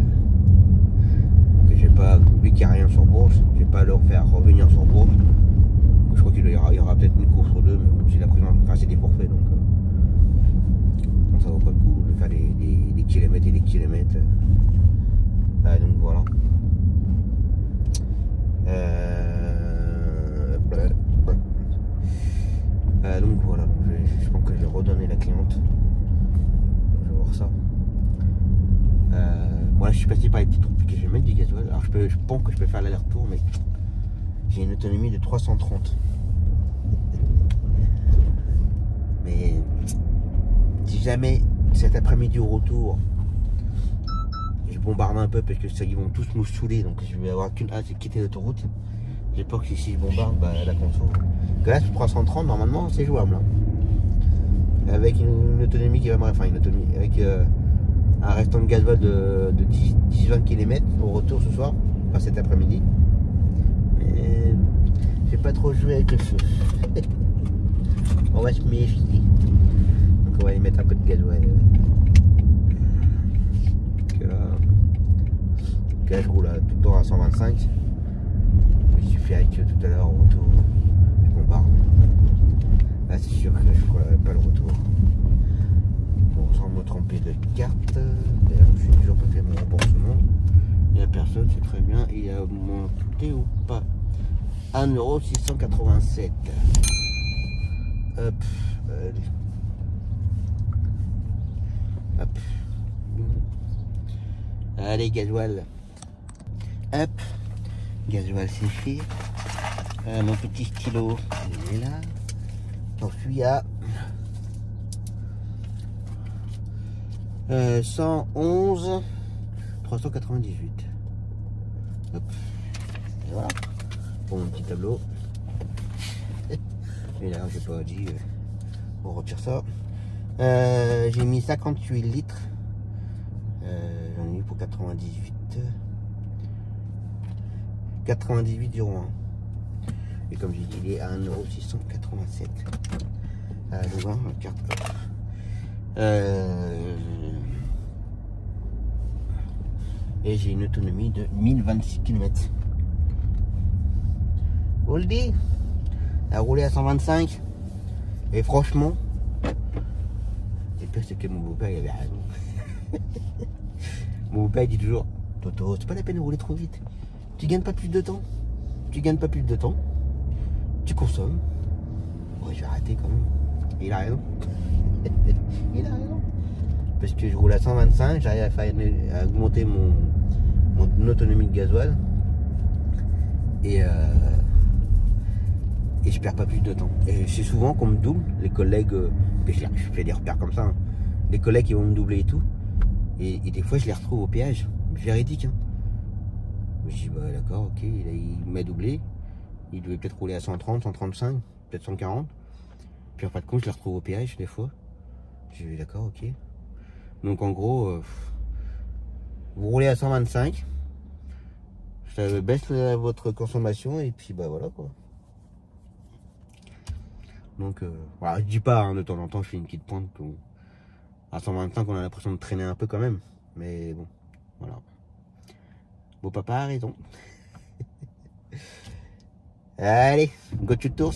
que j'ai pas, vu qu'il n'y a rien sur Bourges, je vais pas leur faire revenir sur Bourges. Je crois qu'il y aura peut-être une course ou deux, mais bon, c'est des forfaits, donc ça vaut pas le coup de faire des kilomètres et des kilomètres. Donc voilà. Donc voilà, je pense que je vais redonner la cliente. Je vais voir ça. Moi je suis passé par les petits trous que je vais mettre du gasoil. Alors je pense que je peux faire l'aller-retour, mais j'ai une autonomie de 330. Mais si jamais cet après-midi au retour je bombarde un peu parce que ça, ils vont tous nous saouler, donc je vais avoir qu'une hâte, c'est quitter l'autoroute. J'ai peur que si je bombarde, la conso. Que là sur 330 normalement c'est jouable. Hein. Avec une autonomie qui va me. Enfin une autonomie. Avec un restant de gasoil de 10-20 km au retour ce soir, enfin cet après-midi. Mais j'ai pas trop joué avec le feu. On va se méfier. Donc on va y mettre un peu de gasoil. Là je roule tout le temps à 125. Il suffit avec tout à l'heure au retour. Je bombarde. Là c'est sûr que je ne ferai pas le retour. Bon, sans me tromper de carte. D'ailleurs je n'ai toujours pas fait mon remboursement. Il n'y a personne, c'est très bien. Il a monté ou pas? 1,687 €. Hop. Hop. Allez, gasoil. Hop. Gasoil, c'est fait. Mon petit stylo, il est là. J'en suis à 111 398. Hop. Et voilà. Pour mon petit tableau. Et là, j'ai pas dit. On retire ça. J'ai mis 58 litres. J'en ai mis pour 98. 98,01. Et comme j'ai dit, il est à 1,687 €. Donc voilà, la carte. Et j'ai une autonomie de 1026 km. Oldie a roulé à 125. Et franchement, le pire c'est que mon beau-père il avait raison. Mon beau-père dit toujours: Toto, c'est pas la peine de rouler trop vite. Tu gagnes pas plus de temps. Tu gagnes pas plus de temps. Tu consommes. Ouais, je vais arrêter quand même. Et il a raison. Il a raison. Parce que je roule à 125, j'arrive à augmenter mon autonomie de gasoil. Et je perds pas plus de temps. Et c'est souvent qu'on me double, les collègues, je fais des repères comme ça, hein. Les collègues qui vont me doubler et tout. Et des fois je les retrouve au péage. Véridique. Hein. Je dis d'accord, ok, il m'a doublé. Il devait peut-être rouler à 130, 135, peut-être 140. Puis en fin de compte, je les retrouve au péage des fois. Je dis d'accord, ok. Donc en gros, vous roulez à 125. Ça baisse votre consommation et puis voilà quoi. Donc voilà, je dis pas, hein, de temps en temps je fais une petite pointe En même temps qu'on a l'impression de traîner un peu quand même. Mais bon, voilà. Beau papa a raison. Allez, go to tours.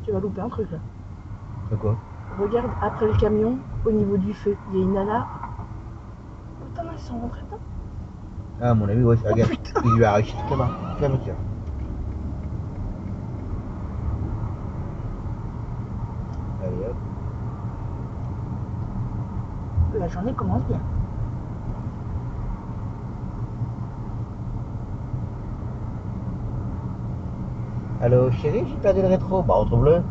Tu vas louper un truc là. C'est quoi? Regarde après le camion, au niveau du feu, il y a une ala. Putain, ils sont rentrés dedans. Ah, à mon avis, ouais, Oh, regarde. putain. Il lui a arraché toute la voiture. Allez hop. La journée commence bien. Allô chérie, j'ai perdu le rétro. Bah retrouve-le.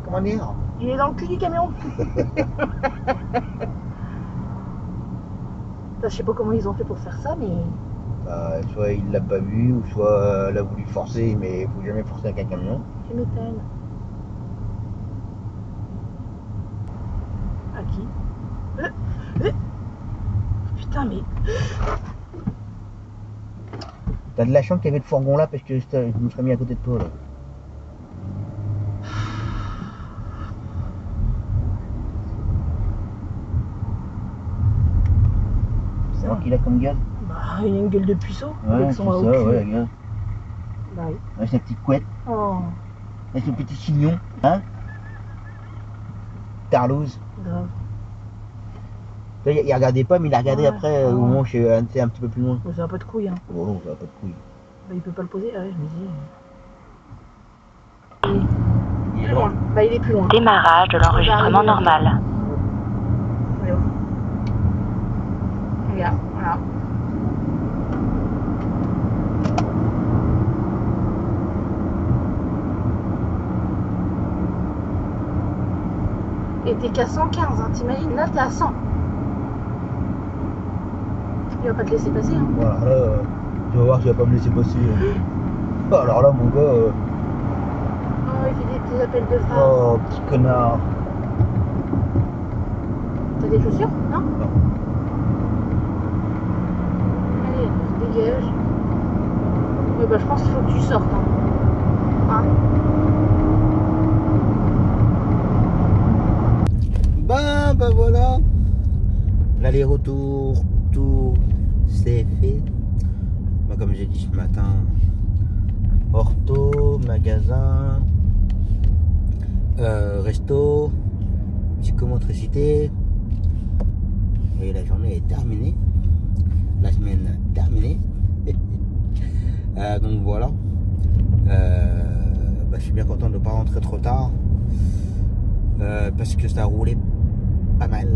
Comment dire? Il est dans le cul du camion. Je sais pas comment ils ont fait pour faire ça, mais Bah, soit il l'a pas vu, ou soit elle a voulu forcer, mais il faut jamais forcer avec un camion. tu m'étonnes. À qui? Putain, mais T'as de la chance qu'il y avait le fourgon là, parce que je me serais mis à côté de toi là. C'est moi qui l'a comme gaz. bah, il a une gueule de puceau. Ouais, avec c'est son ça, haut cul. ouais, regarde. Bah oui. Avec sa petite couette, Oh, avec son petit chignon, hein. Tarlouse. grave. Il regardait pas, mais il a regardé Ouais, après, au ouais. moment où je suis un petit peu plus loin. Bon, ça a pas de couilles, hein. Oh non, ça va pas de couilles. Bah, il peut pas le poser. Ah ouais, je me dis. Il est Plus loin. Bah, il est plus loin. Démarrage de l'enregistrement normal. Regarde, voilà. Et t'es qu'à 115, hein, t'imagines? Là, t'es à 100. Il va pas te laisser passer, hein. Voilà, là, tu vas voir qu'il va pas me laisser passer. Alors là, mon gars, Oh, il fait des petits appels de phare. oh, petit connard. T'as des chaussures? Non? Non. Allez, dégage. Ouais, bah, je pense qu'il faut que tu sortes, hein. Hein? Bah voilà. L'aller-retour, tout c'est fait. Bah, comme j'ai dit ce matin, ortho, magasin, resto, psychomotricité. Et la journée est terminée. La semaine terminée. Donc voilà. Bah, je suis bien content de ne pas rentrer trop tard. Parce que ça roulait pas mal.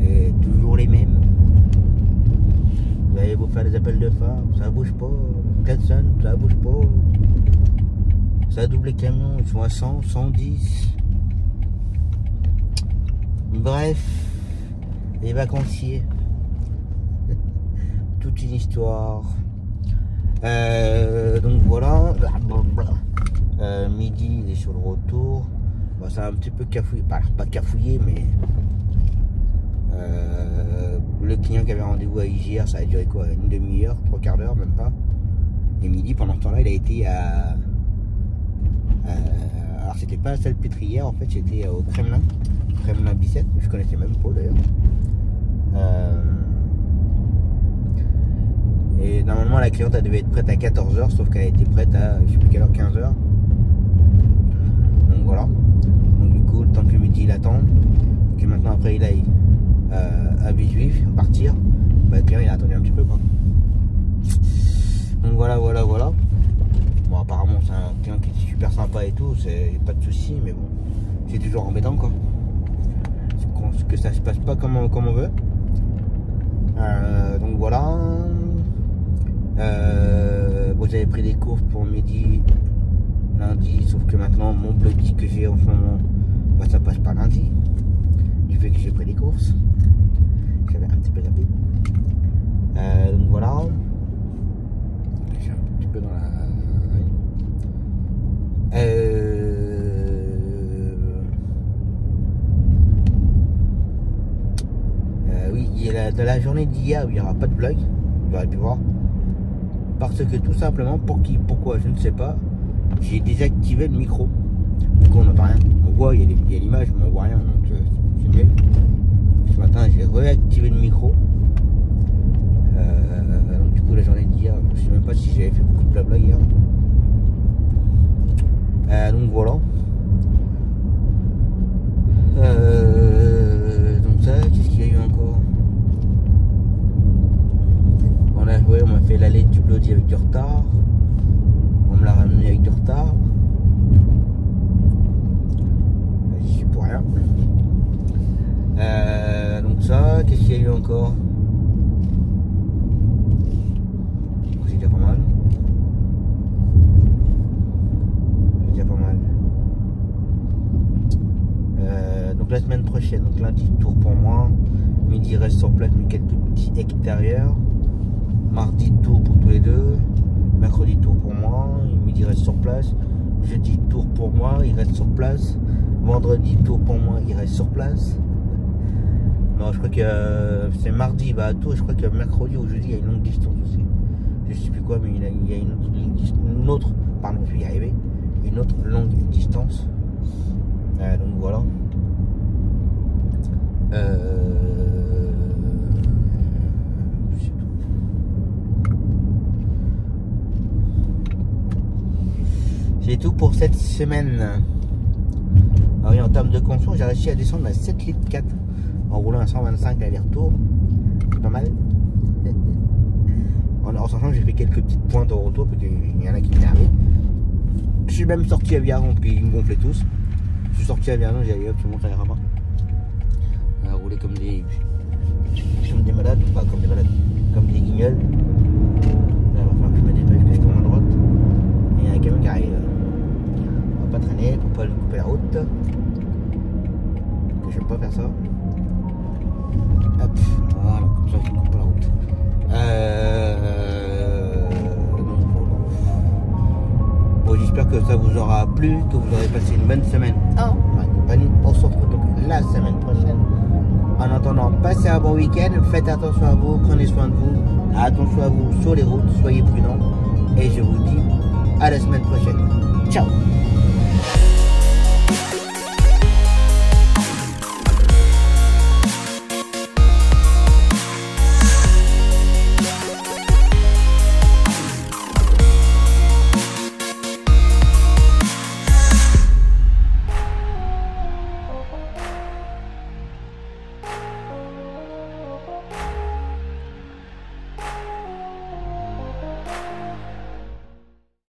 Et toujours les mêmes. Vous allez vous faire des appels de phare, ça bouge pas. Clatson, ça bouge pas. Ça double les camions, ils sont à 100, 110. Bref, les vacanciers. Toute une histoire. Donc voilà. Midi, il est sur le retour. Bon, ça a un petit peu cafouillé, pas cafouillé, mais le client qui avait rendez-vous à IGR, ça a duré quoi, une demi-heure, 3/4 d'heure, même pas. Et midi, pendant ce temps-là, il a été à alors c'était pas à Salpêtrière, en fait, c'était au Kremlin Bicêtre, je connaissais même pas d'ailleurs. Normalement la cliente elle devait être prête à 14h, sauf qu'elle était prête à je sais plus quelle heure, 15h. Donc voilà. Donc du coup, le temps que le midi il attend, que maintenant après il aille à Villejuif, partir, bah, le client il a attendu un petit peu quoi. Donc voilà. Bon apparemment c'est un client qui est super sympa et tout, c'est pas de soucis, mais bon, c'est toujours embêtant quoi. Que ça se passe pas comme on veut. Donc voilà. Bon, j'avais pris des courses pour midi lundi, sauf que maintenant mon bloody que j'ai en ce moment, bah, ça passe pas lundi. Du fait que j'ai pris des courses, j'avais un petit peu zappé. Donc voilà. Je suis un petit peu dans la. Oui, de la journée d'hier, il n'y aura pas de vlog, vous aurez pu voir. Parce que tout simplement, pourquoi, je ne sais pas, j'ai désactivé le micro. Du coup, on n'entend rien. On voit, il y a l'image, mais on voit rien. Donc, c'est mieux. Ce matin, j'ai réactivé le micro. Donc, du coup, la journée d'hier, je ne sais même pas si j'avais fait beaucoup de blabla hier. Donc, voilà. Donc, ça, qu'est-ce qu'il y a eu encore? On m'a fait l'aller du bloody avec du retard. On me l'a ramené avec du retard. J'y suis pour rien. Donc ça, qu'est-ce qu'il y a eu encore? C'est déjà pas mal. Donc la semaine prochaine, donc lundi tour pour moi. Midi reste sur place, mais quelques petits extérieurs. Mardi tour pour tous les deux. Mercredi tour pour moi. Midi reste sur place. Jeudi tour pour moi, il reste sur place. Vendredi tour pour moi, il reste sur place. Non, je crois que c'est mardi il va à Tours. Je crois que mercredi ou jeudi il y a une longue distance aussi. Je sais plus quoi, mais il y a une autre, pardon, je vais y arriver. Une autre longue distance. Donc voilà. C'est tout pour cette semaine. Ah oui, en termes de conso, j'ai réussi à descendre à 7 litres 4 en roulant à 125 aller-retour. C'est pas mal. En sachant que j'ai fait quelques petites pointes au retour, parce qu'il y en a qui m'énervaient. Je suis même sorti à Viaron, puis ils me gonflaient tous. Je suis sorti à Viaron, j'ai dit hop, je monte à Rabat. À rouler comme des malades, pas comme des malades, comme des guignols. Là, il va falloir que je me dépêche, que je tourne à droite. Et il y a un camion qui arrive. On va pas traîner pour pas lui couper la route. Que j'aime pas faire ça. Hop, voilà, comme ça je ne coupe pas la route. Bon, j'espère que ça vous aura plu, que vous aurez passé une bonne semaine en ma compagnie. On se retrouve donc la semaine prochaine. En attendant, passez un bon week-end, faites attention à vous, prenez soin de vous, attention à vous sur les routes, soyez prudents. Et je vous dis à la semaine prochaine. Ciao!